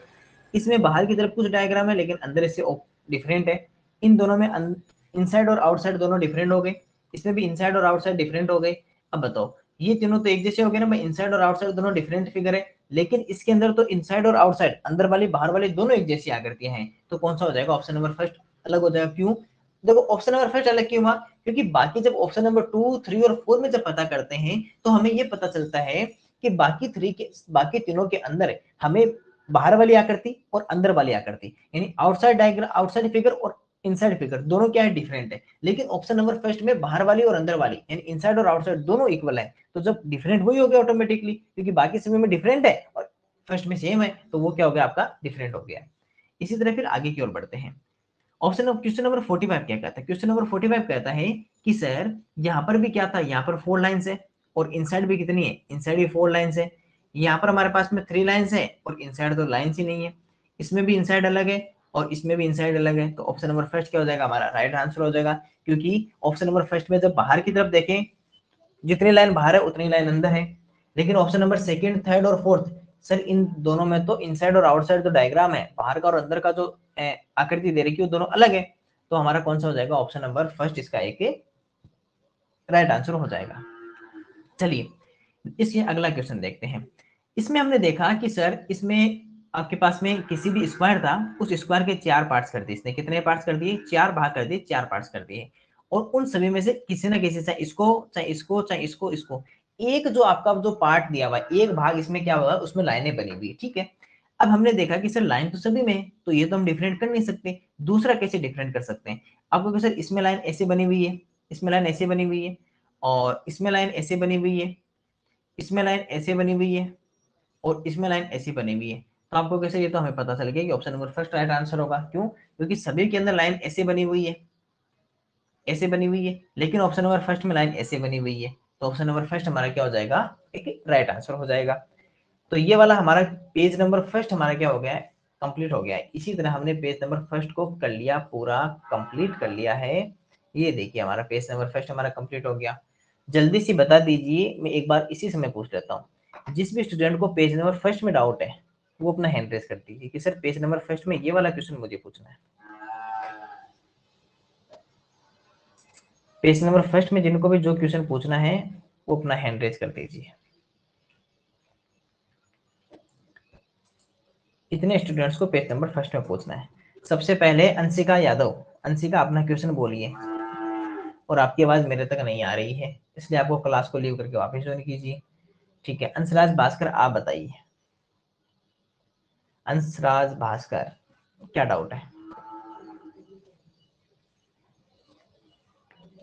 इसमें बाहर की तरफ कुछ डायग्राम है लेकिन अंदर इससे डिफरेंट है, इन दोनों में इनसाइड और आउटसाइड दोनों डिफरेंट हो गए, इसमें भी इनसाइड और आउटसाइड डिफरेंट हो गए। अब बताओ ये तीनों तो एक जैसे हो गए ना भाई, इनसाइड और आउटसाइड दोनों डिफरेंट फिगर है, लेकिन इसके अंदर तो इनसाइड और आउटसाइड, अंदर वाली बाहर वाली दोनों एक जैसी आकृतियां हैं, तो कौन सा हो जाएगा, ऑप्शन नंबर फर्स्ट अलग हो जाएगा। क्यों? देखो ऑप्शन नंबर फर्स्ट अलग क्यों हुआ, क्योंकि बाकी जब ऑप्शन नंबर 2, 3 और 4 में जब पता करते हैं तो हमें ये पता चलता है कि बाकी तीनों के अंदर हमें बाहर वाली आकृति और अंदर वाली आकृति, यानी आउटसाइड डायग्राम, आउटसाइड फिगर और इनसाइड फिगर दोनों क्या है, डिफरेंट है। लेकिन ऑप्शन नंबर फर्स्ट में बाहर वाली और अंदर वाली यानी इनसाइड और आउटसाइड दोनों इक्वल है, तो जब डिफरेंट वही हो गया ऑटोमेटिकली, क्योंकि बाकी समय में डिफरेंट है और फर्स्ट में सेम है, तो वो क्या हो गया आपका, डिफरेंट हो गया। इसी तरह फिर आगे की ओर बढ़ते हैं। क्वेश्चन नंबर 45 क्या कहता है, क्वेश्चन नंबर 45 कहता है कि सर यहाँ पर भी क्या था, यहाँ पर 4 लाइन्स है और इनसाइड भी कितनी है, इनसाइड भी 4 लाइन्स है। यहाँ पर हमारे पास में 3 लाइन्स है और इनसाइड तो लाइन्स ही नहीं है, इसमें भी इनसाइड अलग है और इसमें भी इनसाइड अलग है, तो ऑप्शन नंबर फर्स्ट क्या हो जाएगा, हमारा राइट आंसर हो जाएगा। क्योंकि ऑप्शन नंबर फर्स्ट में जब बाहर की तरफ देखें, जितनी लाइन बाहर है उतनी लाइन अंदर है, लेकिन ऑप्शन नंबर सेकंड, थर्ड और फोर्थ, सर इन दोनों में तो इनसाइड और आउटसाइड जो डायग्राम है, बाहर का और अंदर का जो आकृति दे रखी है वो दोनों अलग है, तो हमारा कौन सा हो जाएगा, ऑप्शन नंबर फर्स्ट इसका एक राइट आंसर हो जाएगा। चलिए इसके अगला क्वेश्चन देखते हैं। इसमें हमने देखा कि सर इसमें आपके पास में किसी भी स्क्वायर था, उस स्क्वायर के 4 पार्ट्स कर दिए, इसने कितने पार्ट्स कर दिए, 4 भाग कर दिए, 4 पार्ट्स कर दिए, और उन सभी में से किसी ना किसी, चाहे इसको चाहे इसको चाहे इसको इसको, एक जो आपका जो पार्ट दिया हुआ है, एक भाग इसमें क्या हुआ, उसमें लाइनें बनी हुई है, ठीक है। अब हमने देखा कि सर लाइन तो सभी में है, तो ये तो हम डिफरेंट कर नहीं सकते, दूसरा कैसे डिफरेंट कर सकते हैं, आपको सर इसमें लाइन ऐसे बनी हुई है, इसमें लाइन ऐसे बनी हुई है, और इसमें लाइन ऐसे बनी हुई है, इसमें लाइन ऐसे बनी हुई है, और इसमें लाइन ऐसी बनी हुई है, तो आपको कैसे, ये तो हमें पता चल गया कि option number first right answer होगा। क्यों? क्योंकि सभी के अंदर लाइन ऐसे बनी हुई है, ऐसे बनी हुई है, लेकिन ऑप्शन नंबर फर्स्ट में लाइन ऐसे बनी हुई है, तो ऑप्शन नंबर फर्स्ट हमारा क्या हो जाएगा, एक राइट आंसर हो जाएगा। तो ये वाला हमारा पेज नंबर फर्स्ट हमारा क्या हो गया है, कंप्लीट हो गया है। इसी तरह हमने पेज नंबर फर्स्ट को कर लिया, पूरा कंप्लीट कर लिया है। ये देखिए हमारा पेज नंबर फर्स्ट हमारा कंप्लीट हो गया। जल्दी से बता दीजिए, मैं एक बार इसी समय पूछ लेता हूँ, जिस भी स्टूडेंट को पेज नंबर फर्स्ट में डाउट है वो अपना हैंड रेस कर दीजिए कि सर पेज नंबर फर्स्ट में ये वाला क्वेश्चन मुझे पूछना है। पेज नंबर फर्स्ट में जिनको भी जो क्वेश्चन पूछना है वो अपना हैंड रेस कर दीजिए। इतने स्टूडेंट्स को पेज नंबर फर्स्ट में पूछना है। सबसे पहले अंशिका यादव, अंशिका अपना क्वेश्चन बोलिए, और आपकी आवाज मेरे तक नहीं आ रही है, इसलिए आपको क्लास को लीव करके वापस ज्वाइन कीजिए। ठीक है, अंशराज भास्कर आप बताइए, अंशराज भास्कर क्या डाउट है,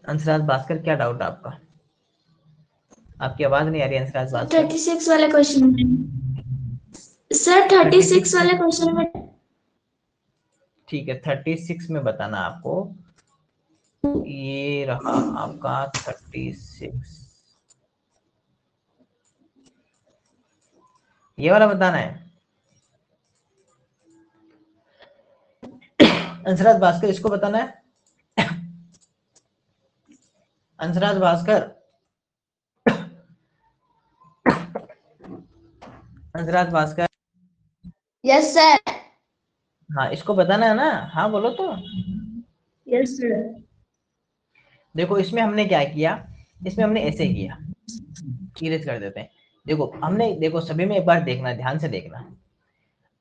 अंशराज भास्कर क्या डाउट है आपका, आपकी आवाज नहीं आ रही अंशराज भास्कर। 36 वाले क्वेश्चन में सर, 36 वाले क्वेश्चन में। ठीक है, 36 में बताना आपको, ये रहा आपका 36, ये वाला बताना है। अंशराज भास्कर इसको बताना है, अंशराज भास्कर, अंशराज भास्कर, यस सर। हाँ इसको बताना है ना, हाँ बोलो तो। Yes sir. देखो इसमें हमने क्या किया, इसमें हमने ऐसे किया, इरेज कर देते हैं। देखो हमने, देखो सभी में एक बार देखना, ध्यान से देखना,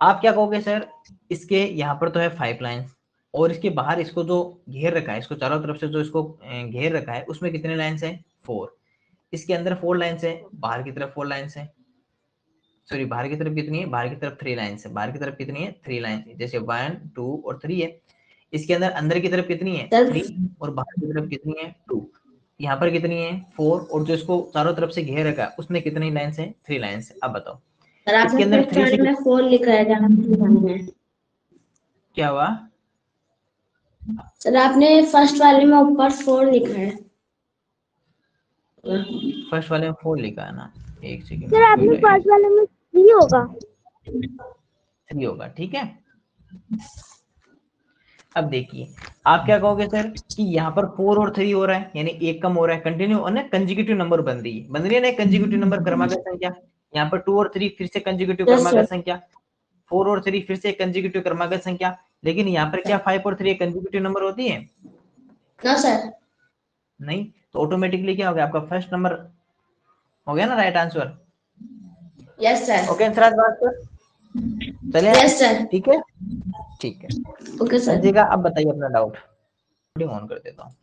आप क्या कहोगे सर, इसके यहाँ पर तो है 5 लाइन्स, और इसके बाहर इसको जो घेर रखा है, इसको चारों तरफ से जो इसको घेर रखा है उसमें कितने लाइन्स है, 4। इसके अंदर 4 लाइन्स है, बाहर की तरफ 4 लाइन्स है, सॉरी बाहर की तरफ कितनी है, बाहर की तरफ 3 लाइन्स है, बाहर की तरफ कितनी है, 3 लाइन्स है, जैसे 1 2 और 3 है। इसके अंदर की तरफ कितनी है, 3, और बाहर की तरफ कितनी है, 2। यहाँ पर कितनी है, 4, और जो इसको चारों तरफ से घेर रखा है उसमें कितनी लाइन्स है, 3 लाइन्स है। अब बताओ सर आपने इसके अंदर फर्स्ट 3 वाले से में 4 लिखा है क्या? क्या हुआ, सर आपने फर्स्ट वाले में ऊपर 4 लिखा है। फर्स्ट वाले में 4 लिखा है ना, एक सेकंड, सर आपने फर्स्ट वाले में 3 होगा, 3 होगा, ठीक है। अब देखिए आप क्या कहोगे सर कि यहाँ पर 4 और 3 हो रहा है, यानी एक कम हो रहा है, कंटिन्यू और ना कंजिक्यूटिव नंबर बन रही है ना, कंजिक्यूटिव नंबर क्रमागत संख्या। यहाँ पर 2 और 3 फिर से कंजिक्यूटिव क्रमागत संख्या, 4 और 3 फिर से कंजिक्यूटिव क्रमागत संख्या, लेकिन यहाँ पर क्या 5 और 3 कंजिक्यूटिव नंबर होती है, ना सर। नहीं, तो ऑटोमेटिकली क्या हो गया आपका फर्स्ट नंबर हो गया ना right answer? Yes sir. Okay Anshraj Bhaskar, चले यस सर। ठीक है, ठीक है ओके सर। समझिएगा। अब बताइए अपना डाउट, ऑन कर देता हूँ।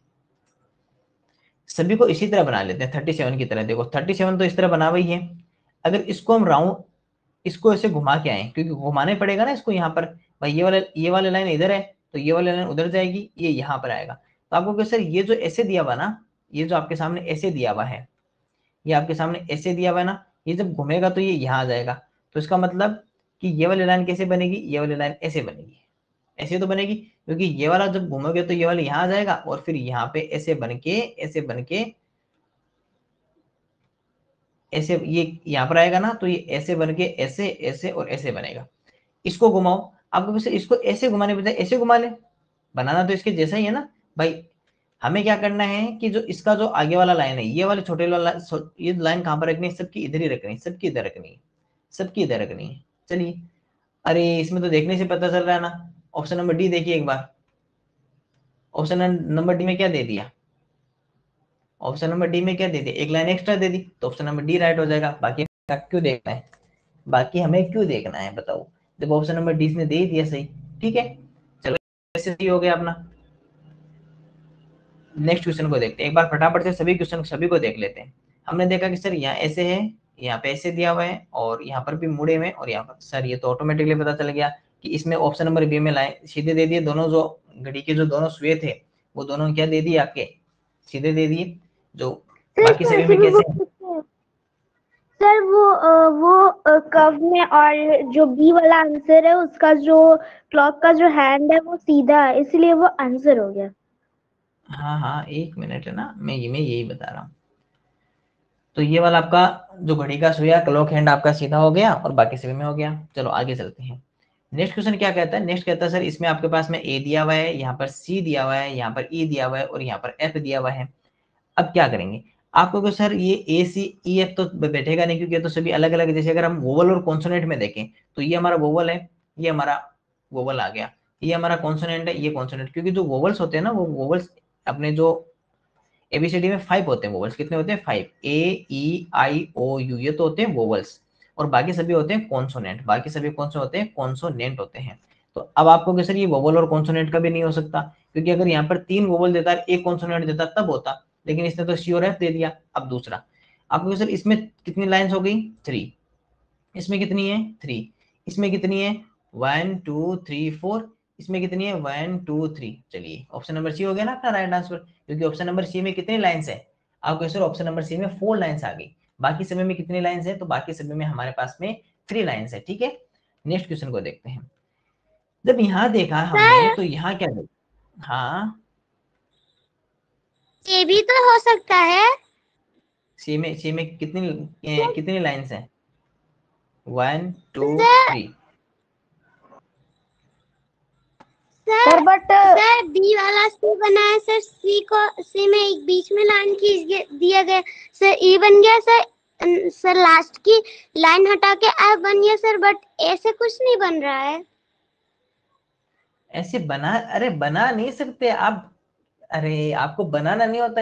सभी को इसी तरह बना लेते हैं 37 की तरह। देखो 37 तो इस तरह बना हुई है, अगर इसको हम राउंड, इसको ऐसे घुमा के आए, क्योंकि घुमाना ही पड़ेगा ना इसको यहाँ पर, भाई ये वाले लाइन इधर है तो ये वाली लाइन उधर जाएगी, ये यहाँ पर आएगा। तो आपको क्या सर, ये जो ऐसे दिया हुआ ना, ये जो आपके सामने ऐसे दिया हुआ है, ये आपके सामने ऐसे दिया हुआ है ना, ये जब घूमेगा तो ये यहाँ आ जाएगा। तो इसका मतलब कि ये वाली लाइन कैसे बनेगी, ये वाली लाइन ऐसे बनेगी, ऐसे तो बनेगी, क्योंकि ये वाला जब घूमोगे तो ये वाला यहाँ आ जाएगा और फिर यहाँ पे ऐसे बन के ऐसे ये यहाँ पर आएगा ना, तो ये ऐसे बन के ऐसे ऐसे और ऐसे बनेगा। इसको घुमाओ, आपको वैसे इसको ऐसे घुमाने बजाय ऐसे घुमा ले, बनाना तो इसके जैसा ही है ना भाई। हमें क्या करना है कि जो इसका जो आगे वाला लाइन है, ये वाले छोटे वाला ये लाइन कहाँ पर रखनी है, सबकी इधर ही रखनी है, सबकी इधर रखनी है, सबकी इधर रखनी है। चलिए, अरे इसमें तो देखने से पता चल रहा है ना। ऑप्शन नंबर डी देखिए एक बार, ऑप्शन नंबर डी में क्या दे दिया, ऑप्शन नंबर डी में क्या दे दिया, एक लाइन एक्स्ट्रा दे दी, तो ऑप्शन नंबर डी राइट हो जाएगा। बाकी क्यों देखना है, बाकी हमें क्यों देखना है बताओ, जब ऑप्शन नंबर डी ने दे ही दिया सही। ठीक है, चलो ऐसे सही हो गया अपना। नेक्स्ट क्वेश्चन को देखते हैं एक बार फटाफट से, सभी क्वेश्चन सभी को देख लेते हैं। हमने देखा कि सर यहाँ ऐसे है, यहाँ पे ऐसे दिया हुआ है और यहाँ पर भी मुड़े में, और यहाँ पर सर ये तो ऑटोमेटिकली पता चल गया कि इसमें ऑप्शन नंबर बी में लाइन सीधे दे दिए, दोनों जो घड़ी के जो दोनों सुए थे वो दोनों क्या दे दिए आपके, सीधे दे दिए। जो बाकी सभी में कैसे है? सर वो कर्व में, और जो बी वाला आंसर है उसका जो क्लॉक का जो हैंड है वो सीधा है, इसलिए वो आंसर हो गया। हाँ हाँ एक मिनट है ना, मैं यही बता रहा हूँ। तो ये वाला आपका जो घड़ी का सुइया क्लॉक हैंड आपका सीधा हो गया और बाकी सभी में हो गया। चलो आगे चलते हैं। नेक्स्ट क्वेश्चन क्या कहता है, नेक्स्ट कहता है सर इसमें आपके पास में ए दिया हुआ है, यहाँ पर सी दिया हुआ है, यहाँ पर ई दिया हुआ है और यहाँ पर एफ दिया हुआ है। अब क्या करेंगे, आपको को सर ये ए सी ई एफ तो बैठेगा नहीं, क्योंकि ये तो सभी अलग अलग। जैसे अगर हम वोवल और कॉन्सोनेंट में देखें तो ये हमारा वोवल है, ये हमारा वोवल आ गया, ये हमारा कॉन्सोनेंट है, ये कॉन्सोनेंट। क्योंकि जो वोवल्स होते हैं ना, वो वोवल्स अपने जो एबीसीडी में 5 होते हैं वोवल्स। कितने होते हैं? 5। ए ई आई ओ यू, ये तो होते हैं वोवल्स, और बाकी सभी होते हैं कॉन्सोनेंट। बाकी सभी कौन से होते हैं? कॉन्सोनेंट होते हैं। तो अब आपको कि सर ये वोवल और कॉन्सोनेंट का भी नहीं हो सकता, क्योंकि अगर यहाँ पर 3 वोवल देता है, एक कॉन्सोनेंट देता तब होता, लेकिन इसने तो सी और एफ दे दिया। अब दूसरा आपको सर इसमें कितनी लाइन्स हो गई? 3। इसमें कितनी है? 3। इसमें कितनी है? 1 2 3 4। इसमें कितनी है? 1 2 3। चलिए ऑप्शन नंबर सी हो गया ना अपना राइट आंसर, क्योंकि ऑप्शन नंबर सी में कितनी लाइन्स है? आपको सर ऑप्शन नंबर सी में 4 लाइन्स आ गई। बाकी सभी में कितनी लाइन्स है? तो बाकी सभी में हमारे पास में 3 लाइन्स है। ठीक है, नेक्स्ट क्वेश्चन को देखते हैं। जब यहाँ देखा हमने तो यहाँ क्या देखा? हाँ ये भी तो हो सकता है। सी में कितनी लाइन्स है? 1 2 3। सर बट सर बी वाला सी बना है सर, सी में एक बीच में लाइन खींच दिया गया सर, ई बन गया सर। सर लास्ट की लाइन हटा के एफ बन गया सर, बट ऐसे कुछ नहीं बन रहा है। ऐसे बना, अरे बना नहीं सकते आप, अरे आपको बनाना नहीं होता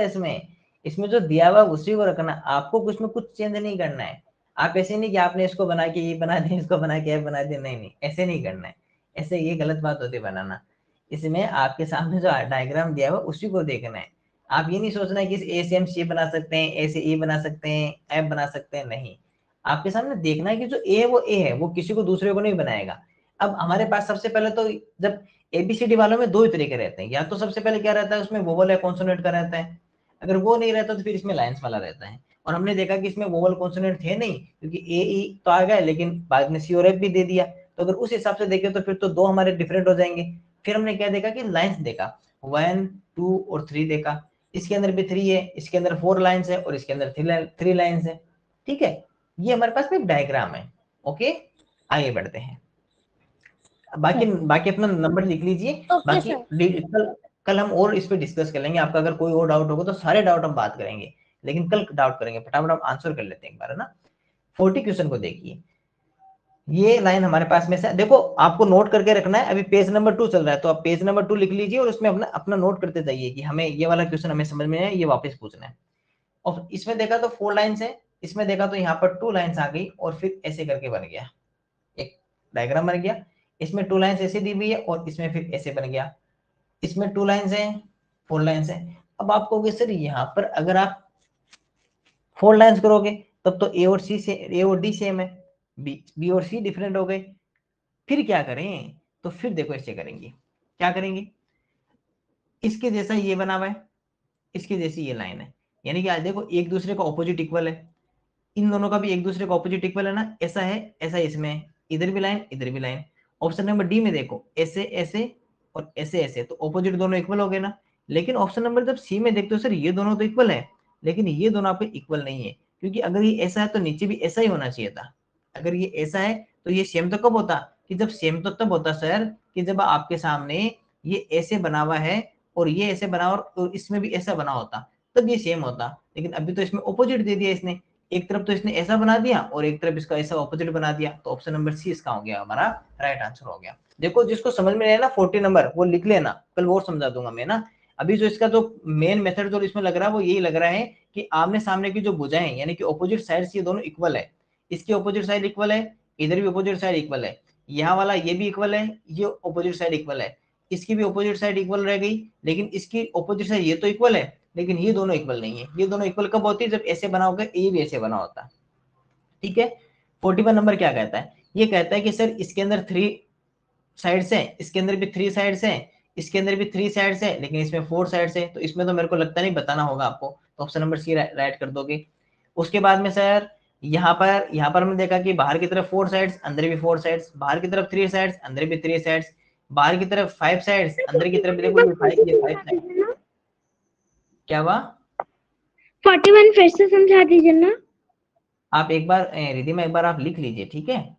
इसमें जो दिया हुआ उसी को रखना, आपको कुछ में कुछ चेंज नहीं करना है। आप ऐसे नहीं कि आपने इसको बना के ये बना दिया, इसको बना के ये बना दिया, नहीं ऐसे नहीं करना है। ऐसे ये गलत बात होती है बनाना। इसमें आपके सामने जो डायग्राम दिया हुआ उसी को देखना है। आप ये नहीं सोचना है कि ए से हम सी बना सकते हैं, ए से ई बना सकते हैं, एफ बना सकते हैं, नहीं। आपके सामने देखना है कि जो ए है वो ए है, वो किसी को दूसरे को नहीं बनाएगा। अब हमारे पास सबसे पहले तो जब एबीसीडी वालों में 2 ही तरीके रहते हैं, या तो सबसे पहले क्या रहता है उसमें वोवल या कॉन्सोनेंट का रहता है, अगर वो नहीं रहता तो फिर इसमें लाइंस वाला रहता है। और हमने देखा कि इसमें वोवल कॉन्सोनेंट थे नहीं, क्योंकि ए ई तो आ गए, लेकिन बाद में सी और एफ भी दे दिया। तो अगर उस हिसाब से देखें तो फिर तो 2 हमारे डिफरेंट हो जाएंगे। फिर हमने क्या देखा कि लाइंस देखा, 1 2 और 3 देखा। इसके अंदर भी 3 है, इसके अंदर 4 लाइंस है और इसके अंदर 3 लाइंस है। ठीक है, ये हमारे पास में डायग्राम है। ओके, आगे बढ़ते हैं। बाकी अपना नंबर लिख लीजिए। बाकी कल हम और इस पे डिस्कस कर लेंगे। आपका अगर कोई और डाउट होगा तो सारे डाउट हम बात करेंगे, लेकिन कल डाउट करेंगे। फटाफट हम आंसर कर लेते हैं एक बार, है ना। 40 क्वेश्चन को देखिए। ये लाइन हमारे पास में से देखो, आपको नोट करके रखना है। अभी पेज नंबर 2 चल रहा है, तो आप पेज नंबर 2 लिख लीजिए और उसमें अपना नोट करते जाइए कि हमें ये वाला क्वेश्चन हमें समझ में है, ये वापस पूछना है। और इसमें देखा तो 4 लाइन्स है, इसमें देखा तो यहाँ पर 2 लाइन्स आ गई और फिर ऐसे करके बन गया, एक डायग्राम बन गया। इसमें 2 लाइन्स ऐसे दी हुई है और इसमें फिर ऐसे बन गया। इसमें 2 लाइन्स है, 4 लाइन्स है। अब आप कहोगे सर यहाँ पर अगर आप 4 लाइन्स करोगे तब तो ए और सी से ए और डी सेम है, बी और सी डिफरेंट हो गए, फिर क्या करें? तो फिर देखो ऐसे करेंगे, क्या करेंगे, इसके जैसा ये बना हुआ है, इसके जैसी ये लाइन है, यानी कि आज देखो एक दूसरे का ऑपोजिट इक्वल है, इन दोनों का भी एक दूसरे का ऑपोजिट इक्वल है ना, ऐसा है ऐसा इसमें, इधर भी लाइन इधर भी लाइन। ऑप्शन नंबर डी में देखो ऐसे ऐसे और ऐसे ऐसे, तो ऑपोजिट दोनों इक्वल हो गए ना। लेकिन ऑप्शन नंबर जब सी में देखते हो सर ये दोनों तो इक्वल है, लेकिन ये दोनों आपके इक्वल नहीं है, क्योंकि अगर ये ऐसा है तो नीचे भी ऐसा ही होना चाहिए था। अगर ये ऐसा है तो ये सेम तो कब होता, कि जब सेम तो तब होता सर कि जब आपके सामने ये ऐसे बना हुआ है और ये ऐसे बना हुआ और इसमें भी ऐसा बना होता, तब ये सेम होता। लेकिन अभी तो इसमें ऑपोजिट दे दिया इसने, एक तरफ तो इसने ऐसा बना दिया और एक तरफ इसका ऐसा ऑपोजिट बना दिया, तो ऑप्शन नंबर सी इसका हो गया, हमारा राइट आंसर हो गया। देखो जिसको समझ में नहीं आया ना 40 नंबर वो लिख लेना, कल वो समझा दूंगा मैं ना। अभी जो इसका जो मेन मेथड जो इसमें लग रहा है वो यही लग रहा है कि आमने सामने की जो भुजाएं यानी कि ऑपोजिट साइड्स ये दोनों इक्वल है, इसकी ऑपोजिट साइड इक्वल है, इधर भी ऑपोजिट साइड इक्वल है, यहाँ वाला ये भी इक्वल है, ये ऑपोजिट साइड इक्वल है, इसकी भी ऑपोजिट साइड इक्वल रह गई, लेकिन इसकी ऑपोजिट साइड ये तो इक्वल है, लेकिन ये दोनों इक्वल नहीं है। ये दोनों इक्वल कब होती है, जब ऐसे बना होगा ये भी ऐसे बना होता। ठीक है। 41 नंबर क्या कहता है, ये कहता है कि सर इसके अंदर 3 साइड्स हैं, इसके अंदर भी 3 साइड्स हैं, इसके अंदर भी 3 साइड्स हैं, लेकिन इसमें 4 साइड्स हैं, तो इसमें तो मेरे को लगता नहीं बताना होगा आपको, तो ऑप्शन नंबर सी राइट कर दोगे। उसके बाद में सर यहाँ पर हमने देखा कि बाहर की तरफ 4 साइड्स, अंदर भी 4 साइड्स, बाहर की तरफ 3 साइड्स, अंदर भी 3 साइड्स, बाहर की तरफ 5 साइड्स, अंदर की तरफ भी देखो ये 5 साइड्स। क्या हुआ? 41 फिर से समझा दीजिए ना। आप एक बार रिधिमा एक बार आप लिख लीजिए, ठीक है।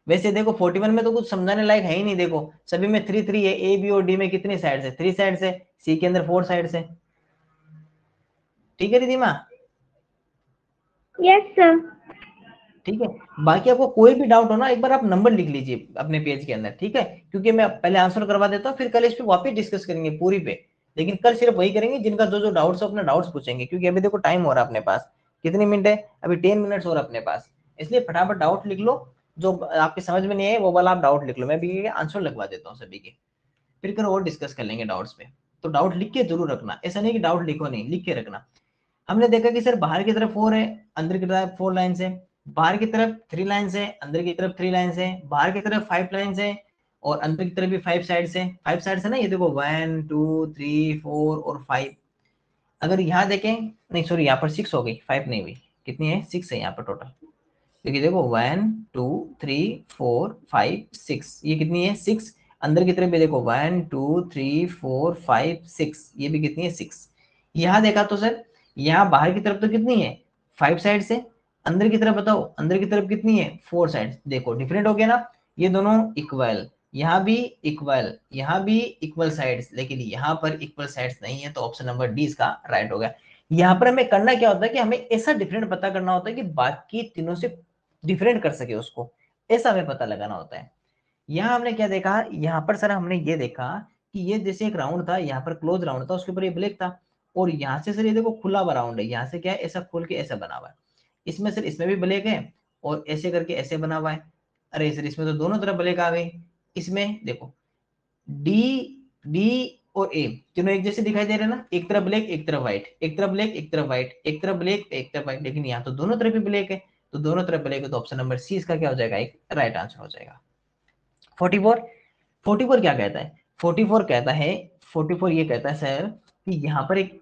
वैसे देखो 41 में तो कुछ समझाने लायक है ही नहीं, देखो सभी में 3 है, ए बी और डी में कितनी साइड्स है, 3 साइड्स है, सी के अंदर 4 साइड्स है। ठीक है रिधिमा? Yes sir. ठीक है। बाकी आपको कोई भी डाउट हो ना एक बार आप नंबर लिख लीजिए अपने पेज के अंदर, ठीक है, क्योंकि मैं पहले आंसर करवा देता हूँ, फिर कल इस पे वापस डिस्कस करेंगे पूरी पे। लेकिन कल सिर्फ वही करेंगे जिनका जो जो डाउट्स है अपना डाउट्स पूछेंगे, क्योंकि अभी देखो टाइम हो रहा है अपने पास, कितने मिनट है अभी, 10 मिनट्स और अपने पास, इसलिए फटाफट डाउट लिख लो, जो आपके समझ में नहीं है वो वाला आप डाउट लिख लो, मैं भी आंसर लगवा देता हूँ सभी के, फिर कल और डिस्कस कर लेंगे डाउट्स पे। तो डाउट लिख के जरूर रखना, ऐसा नहीं कि डाउट लिखो नहीं, लिख के रखना। हमने देखा कि सर बाहर की तरफ 4 है, अंदर की तरफ 4 लाइन्स है, बाहर की तरफ 3 लाइन्स है, अंदर की तरफ 3 लाइन्स है, बाहर की तरफ 5 लाइन्स है और अंदर की तरफ भी 5 साइड्स है। 5 साइड्स है ना, ये देखो 1 2 3 4 और 5। अगर यहाँ देखें, नहीं सॉरी यहाँ पर 6 हो गई, 5 नहीं हुई, कितनी है 6 है यहाँ पर टोटल, क्योंकि देखो 1 2 3 4 5 6, ये कितनी है 6। अंदर की तरफ भी देखो 1 2 3 4 5 6, ये भी कितनी है 6। यहाँ देखा तो सर यहाँ बाहर की तरफ तो कितनी है 5 साइड से, अंदर की तरफ बताओ अंदर की तरफ कितनी है 4 साइड, देखो डिफरेंट हो गया ना, ये दोनों इक्वल, यहाँ भी इक्वल, यहाँ भी इक्वल साइड्स, लेकिन यहाँ पर इक्वल साइड्स नहीं है, तो ऑप्शन नंबर डी इसका राइट हो गया। यहाँ पर हमें करना क्या होता है कि हमें ऐसा डिफरेंट पता करना होता है कि बाकी तीनों से डिफरेंट कर सके उसको, ऐसा हमें पता लगाना होता है। यहाँ हमने क्या देखा, यहाँ पर सर हमने ये देखा कि ये जैसे एक राउंड था, यहाँ पर क्लोज राउंड था, उसके ऊपर ये ब्लैक था, और यहाँ से सर ये देखो खुला हुआ राउंड है, यहाँ से क्या है ऐसा खोल के ऐसा बना हुआ है, इसमें सर इसमें भी ब्लैक है और ऐसे करके ऐसे बना हुआ है। अरे सर इसमें तो दोनों तरफ ब्लैक आ गई, इसमें देखो डी बी और ए तीनों एक जैसे दिखाई दे रहे हैं ना, एक तरफ ब्लैक एक तरफ व्हाइट, एक तरफ ब्लैक एक तरफ व्हाइट, एक तरफ ब्लैक एक तरफ व्हाइट, लेकिन यहाँ तो दोनों तरफ ही ब्लैक है, तो दोनों तरफ ब्लैक है, तो ऑप्शन नंबर सी इसका क्या हो जाएगा, एक राइट आंसर हो जाएगा। 44 क्या कहता है, 44 कहता है, 44 ये कहता है सर कि यहाँ पर एक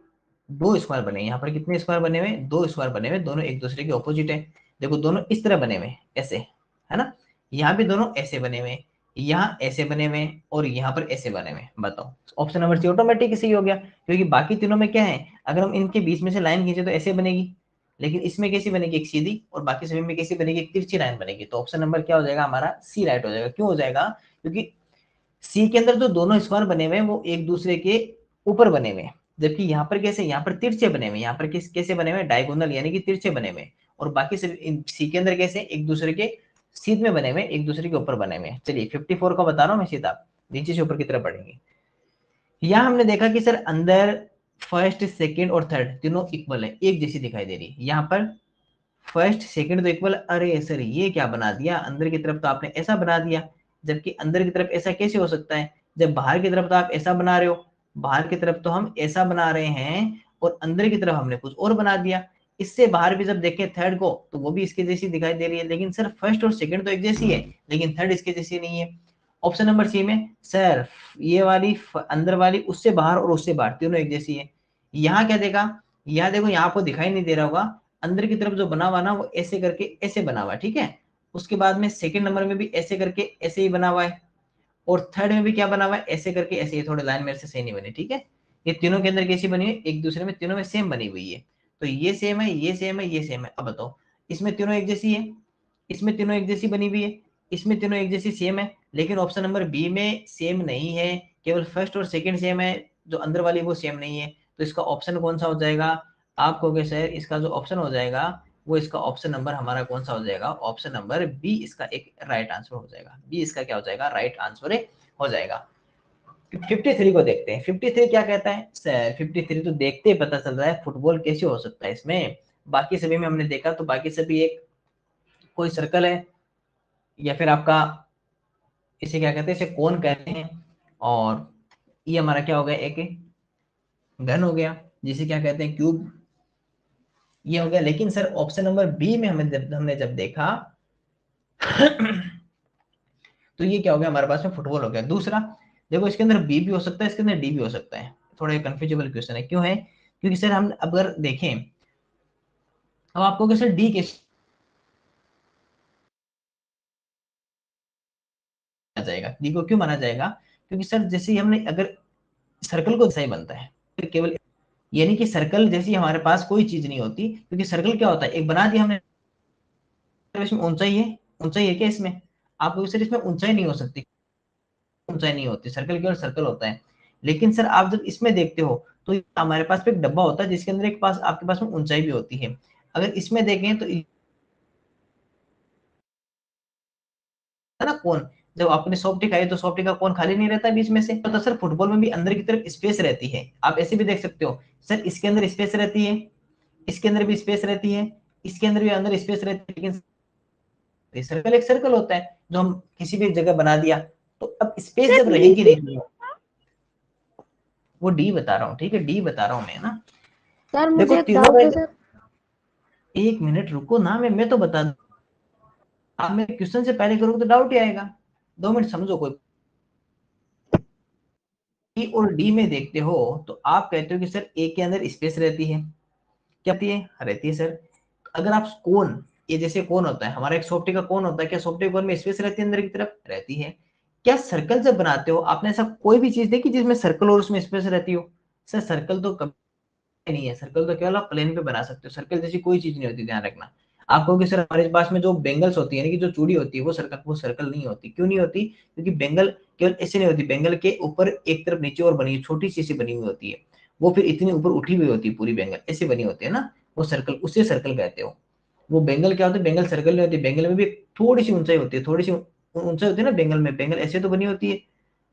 2 स्क्वायर बने, यहाँ पर कितने स्क्वायर बने हुए, 2 स्क्वायर बने हुए, दोनों एक दूसरे के ऑपोजिट है। देखो दोनों इस तरह बने हुए ऐसे, है ना, यहाँ भी दोनों ऐसे बने हुए, यहाँ ऐसे बने हुए और यहाँ पर ऐसे बने हुए, बताओ ऑप्शन नंबर सी ऑटोमेटिक सही हो गया, क्योंकि बाकी तीनों में क्या है, अगर हम इनके बीच में से लाइन खींचे तो ऐसे बनेगी, लेकिन इसमें कैसी बनेगी एक सीधी, और बाकी सभी में कैसी बनेगी एक तिरछी लाइन बनेगी, तो ऑप्शन नंबर क्या हो जाएगा हमारा सी राइट हो जाएगा। क्यों हो जाएगा, क्योंकि सी के अंदर जो दोनों स्क्वायर बने हुए हैं वो एक दूसरे के ऊपर बने हुए हैं, जबकि यहाँ पर कैसे, यहाँ पर तिरछे बने हुए, यहाँ पर कैसे बने हुए डायगोनल यानी कि तिरछे बने हुए, और बाकी सी के अंदर कैसे एक दूसरे के सीध में बने हुए, एक दूसरे के ऊपर बने हुए। चलिए 54 का बता रहा हूँ मैं, सीधा नीचे से ऊपर की तरफ बढ़ेंगे। यहाँ हमने देखा कि सर अंदर फर्स्ट सेकेंड और थर्ड तीनों इक्वल है, एक जैसी दिखाई दे रही है, यहाँ पर फर्स्ट सेकंड तो इक्वल, अरे सर ये क्या बना दिया, अंदर की तरफ तो आपने ऐसा बना दिया, जबकि अंदर की तरफ ऐसा कैसे हो सकता है, जब बाहर की तरफ तो आप ऐसा बना रहे हो, बाहर की तरफ तो हम ऐसा बना रहे हैं और अंदर की तरफ हमने कुछ और बना दिया। इससे बाहर भी जब देखें थर्ड को तो वो भी इसके जैसी दिखाई दे रही है, लेकिन सर फर्स्ट और सेकंड तो एक जैसी है, लेकिन थर्ड इसके जैसी नहीं है। ऑप्शन नंबर सी में सर ये वाली अंदर वाली उससे बाहर और उससे बाहर तीनों एक जैसी है। यहाँ क्या देखा, यहाँ देखो, यहाँ आपको दिखाई नहीं दे रहा होगा, अंदर की तरफ जो बना हुआ ना वो ऐसे करके ऐसे बना हुआ है, ठीक है। उसके बाद में सेकंड नंबर में भी ऐसे करके ऐसे ही बना हुआ है, और थर्ड में भी क्या बना हुआ है, ऐसे करके ऐसे। थोड़े लाइन मेरे से सही नहीं बनी, ठीक है। ये तीनों के अंदर कैसी बनी है, एक दूसरे में तीनों में सेम बनी हुई है। तो ये सेम है, ये सेम है, ये सेम है। अब बताओ, इसमें तीनों एक जैसी है, इसमें तीनों एक जैसी बनी हुई है, इसमें तीनों एक जैसी सेम है, लेकिन ऑप्शन नंबर बी में सेम नहीं है, केवल फर्स्ट और सेकंड सेम है, जो अंदर वाली वो सेम नहीं है। तो इसका ऑप्शन कौन सा हो जाएगा, आप कहोगे सर इसका जो ऑप्शन हो जाएगा वो इसका ऑप्शन नंबर हमारा कौन सा हो जाएगा, ऑप्शन नंबर बी इसका एक राइट आंसर हो जाएगा। बी इसका क्या हो जाएगा, राइट आंसर हो जाएगा। 53 को देखते हैं, 53 क्या कहता है सर, 53 तो देखते ही पता चल रहा है फुटबॉल कैसे हो सकता है इसमें। बाकी सभी में हमने देखा तो बाकी सभी एक कोई सर्कल है, या फिर आपका इसे क्या कहते हैं, इसे कौन कहते हैं, और ये हमारा क्या हो गया, एक घन हो गया जिसे क्या कहते हैं, क्यूब, ये हो गया। लेकिन सर ऑप्शन नंबर बी में हमने जब देखा तो ये क्या हो गया, हमारे पास में फुटबॉल हो गया। दूसरा देखो, इसके अंदर बी भी हो सकता है, इसके अंदर डी भी हो सकता है। थोड़ा कंफ्यूजेबल क्वेश्चन है, क्यों है, क्योंकि सर हम अगर देखें, अब आपको सर डी कैसे माना जाएगा, डी को क्यों माना जाएगा, क्योंकि सर जैसे ही हमने अगर सर्कल को सही बनता है, केवल यानी कि सर्कल जैसी हमारे पास कोई चीज नहीं होती, क्योंकि सर्कल क्या होता है, एक बना दिया हमने, इसमें ऊंचाई है, ऊंचाई है क्या इसमें, आपको सर इसमें ऊंचाई नहीं हो सकती, ऊंचाई नहीं होती, सर्कल केवल सर्कल होता है। लेकिन सर आप जब इसमें देखते हो तो हमारे पास पे एक डब्बा होता है जिसके अंदर एक पास आपके पास में ऊंचाई भी होती है। अगर इसमें देखें तो है ना कौन, जब आपने सॉफ्टी खाई तो सॉफ्टी का कौन खाली नहीं रहता बीच में से, तो सर फुटबॉल में भी अंदर की तरफ स्पेस रहती है, आप ऐसे भी देख सकते हो, सर इसके अंदर स्पेस रहती है, इसके अंदर भी स्पेस रहती है, इसके अंदर भी अंदर स्पेस रहती है, लेकिन सर्कल एक सर्कल होता है जो हम किसी भी जगह बना दिया, तो अब स्पेस जब रहेगी नहीं, वो डी बता रहा हूँ, ठीक है, डी बता रहा हूँ मैं ना। सर देखो मुझे एक तीनों डाउट है में, सर। एक मिनट रुको ना, मैं तो बता दूं, आप मेरे क्वेश्चन से पहले करोगे तो डाउट ही आएगा। 2 मिनट समझो। कोई E और डी में देखते हो तो आप कहते हो कि सर ए के अंदर स्पेस रहती है, क्या रहती है सर। अगर आप कोन, ये जैसे कोन होता है हमारा, एक सोफ्टी का कोन होता है, क्या सोफ्टी कोन में स्पेस रहती है अंदर की तरफ, रहती है। क्या सर्कल जब बनाते हो आपने ऐसा कोई भी चीज देखी जिसमें सर्कल और उसमें स्पेस रहती हो, सर सर्कल तो कभी नहीं है, सर्कल तो केवल आप प्लेन पे बना सकते हो, सर्कल जैसी कोई चीज नहीं होती, ध्यान रखना। आप कहोगे सर हमारे पास में जो बेंगल्स होती है, यानी कि जो चूड़ी होती है वो सर्कल नहीं होती, क्यों नहीं होती, क्योंकि बेंगल केवल ऐसे नहीं होती, बेंगल के ऊपर एक तरफ नीचे और बनी छोटी सी बनी हुई होती है, वो फिर इतनी ऊपर उठी हुई होती है, पूरी बेंगल ऐसे बनी होती है ना, वो सर्कल, उससे सर्कल कहते हो। वो बेंगल क्या होता है, बेंगल सर्कल नहीं होती, बेंगल में भी थोड़ी सी ऊंचाई होती है, थोड़ी सी ऊंचाई होती है ना बेंगल में, बेंगल ऐसे तो बनी होती है,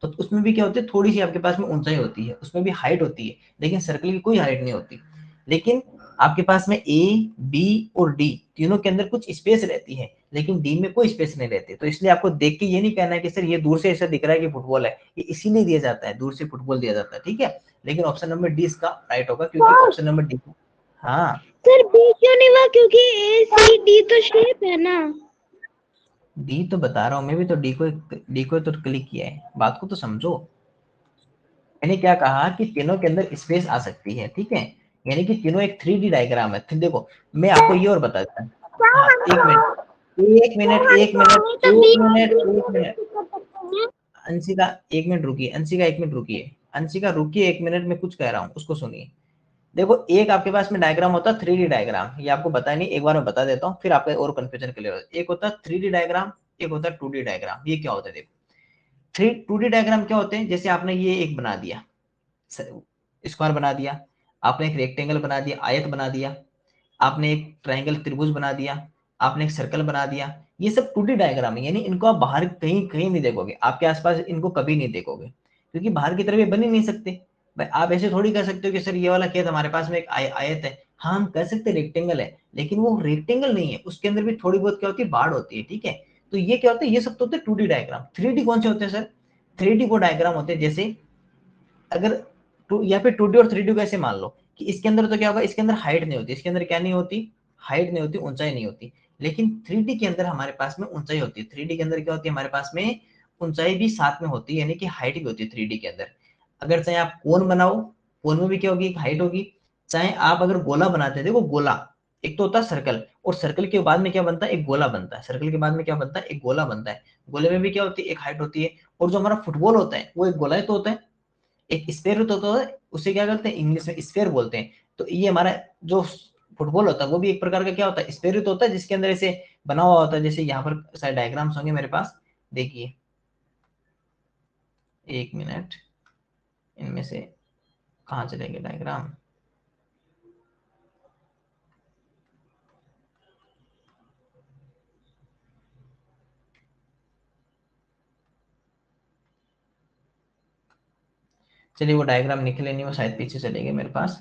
तो उसमें भी क्या होती है, थोड़ी सी आपके पास में ऊंचाई होती है, उसमें भी हाइट होती है, लेकिन सर्कल की कोई हाइट नहीं होती। लेकिन आपके पास में ए, बी और डी तीनों के अंदर कुछ स्पेस रहती है, लेकिन डी में कोई स्पेस नहीं रहती। तो इसलिए आपको देख के ये नहीं कहना है कि सर ये दूर से ऐसा दिख रहा है कि फुटबॉल है, ये इसीलिए दिया जाता है, दूर से फुटबॉल दिया जाता है, ठीक है। लेकिन ऑप्शन नंबर डी इसका राइट होगा, क्योंकि ऑप्शन नंबर डी, हाँ सर बी क्यों नहीं हुआ, क्योंकि ए सी डी तो शेप है ना। डी तो बता रहा हूँ मैं भी, तो डी को तो क्लिक किया है, बात को तो समझो। मैंने क्या कहा कि तीनों के अंदर स्पेस आ सकती है, ठीक है, यानी कि तीनों एक 3D डायग्राम है। फिर देखो मैं आपको ये और बता देता हूँ, हाँ एक मिनट अंशिका, 1 मिनट रुकिए, अंशिका 1 मिनट रुकिए, अंशिका रुकिए 1 मिनट, में कुछ कह रहा हूँ उसको सुनिए। देखो एक आपके पास में डायग्राम होता है 3D डायग्राम, ये आपको पता नहीं, एक बार मैं बता देता हूँ फिर आपका और कंफ्यूजन क्लियर हो। एक होता है 3D डायग्राम, एक होता है 2D डायग्राम। ये क्या होता है, देखो 2D डायग्राम क्या होते हैं, जैसे आपने ये एक बना दिया, स्क्वायर बना दिया, आपने एक रेक्टेंगल बना दिया, आयत बना दिया, आपने एक ट्रायंगल त्रिभुज बना दिया, आपने एक सर्कल बना दिया, ये सब 2D डायग्राम है, यानी इनको आप बाहर कहीं कहीं नहीं देखोगे, आपके आसपास इनको कभी नहीं देखोगे, क्योंकि बाहर की तरफ ये बन ही नहीं सकते। भाई आप ऐसे थोड़ी कर सकते हो कि सर ये वाला खेत हमारे पास में एक आयत है, हाँ हम कह सकते हैं रेक्टेंगल है, लेकिन वो रेक्टेंगल नहीं है, उसके अंदर भी थोड़ी बहुत क्या होती है, बाढ़ होती है, ठीक है। तो ये क्या होता है, ये सब तो होते हैं 2D डायग्राम। 3D कौन से होते हैं सर? 3D वो डायग्राम होते हैं जैसे अगर या फिर 2D और 3D को ऐसे मान लो कि इसके अंदर तो क्या होगा, इसके अंदर हाइट नहीं होती, इसके अंदर क्या नहीं होती, हाइट नहीं होती, ऊंचाई नहीं होती। लेकिन 3D के अंदर हमारे पास में ऊंचाई होती है। 3D के अंदर क्या होती है, हमारे पास में ऊंचाई भी साथ में होती है, यानी कि हाइट भी होती है 3D के अंदर। अगर चाहे आप कोन बनाओ, कोन में भी क्या होगी, एक हाइट होगी। चाहे आप अगर गोला बनाते हैं, देखो गोला एक तो होता है सर्कल, और सर्कल के बाद में क्या बनता है, एक गोला बनता है। सर्कल के बाद में क्या बनता है, एक गोला बनता है। गोले में भी क्या होती है, एक हाइट होती है। और जो हमारा फुटबॉल होता है वो एक गोला ही तो होता है, एक स्फेयर तो होता है, उसे क्या करते हैं, इंग्लिश में स्फेयर बोलते हैं। तो ये हमारा जो फुटबॉल होता है वो भी एक प्रकार का क्या होता है, स्फेयर तो होता है, जिसके अंदर ऐसे बना हुआ होता है। जैसे यहाँ पर शायद डायग्राम्स होंगे मेरे पास, देखिए 1 मिनट, इनमें से कहाँ चलेंगे डायग्राम। चलिए वो डायग्राम निकले नहीं, वो शायद पीछे चले गए मेरे पास,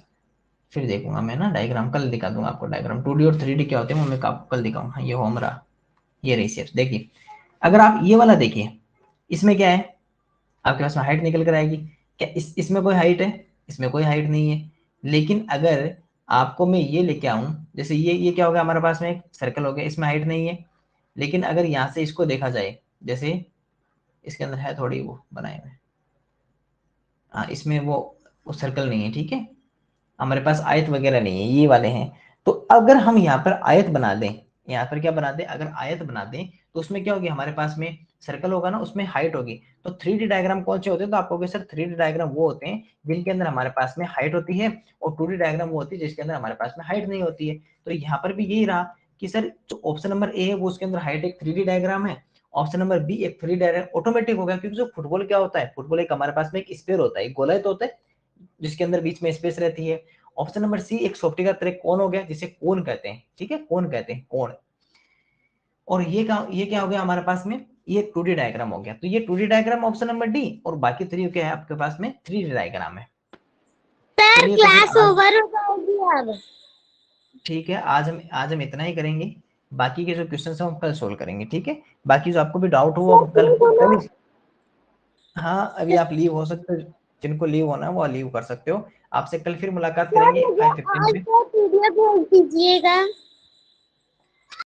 फिर देखूंगा मैं ना डायग्राम, कल दिखा दूंगा आपको डायग्राम। 2D और 3D क्या होते हैं वो मैं आपको कल दिखाऊंगा। ये होम रहा, ये रही शेप। देखिए अगर आप ये वाला देखिए, इसमें क्या है, आपके पास में हाइट निकल कर आएगी। क्या इसमें कोई हाइट है? इसमें कोई हाइट नहीं है। लेकिन अगर आपको मैं ये लेके आऊं, जैसे ये क्या हो गया, हमारे पास में एक सर्कल हो गया, इसमें हाइट नहीं है। लेकिन अगर यहाँ से इसको देखा जाए, जैसे इसके अंदर है थोड़ी वो बनाए हुए, हाँ इसमें वो सर्कल नहीं है, ठीक है। हमारे पास आयत वगैरह नहीं है, ये वाले हैं। तो अगर हम यहाँ पर आयत बना दें, यहाँ पर क्या बना दें, अगर आयत बना दें, तो उसमें क्या होगी, हमारे पास में सर्कल होगा ना, उसमें हाइट होगी। तो 3D डायग्राम कौन से होते हैं, तो आपको सर 3D डायग्राम वो होते हैं जिनके अंदर हमारे पास में हाइट होती है, और 2D डायग्राम वो होती है जिसके अंदर हमारे पास में हाइट नहीं होती है। तो यहाँ पर भी यही रहा कि सर जो ऑप्शन नंबर ए है वो उसके अंदर हाइट एक 3D डायग्राम है, ऑप्शन नंबर बी एक 3D डायग्राम ऑटोमेटिक हो गया। क्योंकि जो फुटबॉल क्या होता है, फुटबॉल एक हमारे पास में एक स्पेयर होता है, एक गोला तो होता है जिसके अंदर बीच में स्पेस रहती है। ऑप्शन नंबर सी एक सोफ्टी का तरह कोन हो गया, जिसे कोन कहते हैं, ठीक है, कोन कहते हैं, कोन। और ये क्या हो गया हमारे पास में, ये 2D डायग्राम हो गया। तो ये 2D diagram option number D, और बाकी 3 क्या है आपके पास में, 3D डायग्राम है। सर चलिए तो फिर क्लास आज ओवर हो जाएगी अब। ठीक है, आज हम इतना ही करेंगे। बाकी के जो क्वेश्चन है हम कल सोल्व करेंगे, ठीक है। बाकी जो आपको भी डाउट हो वो सर कल सुनो, कल हाँ अभी आप लीव हो सकते हो, जिनको लीव होना है वो लीव कर सकते हो। आपसे कल फिर मुलाकात सर करेंगे मुझे 5:15 आज पे। का पीडीएफ भेज दीजिएगा।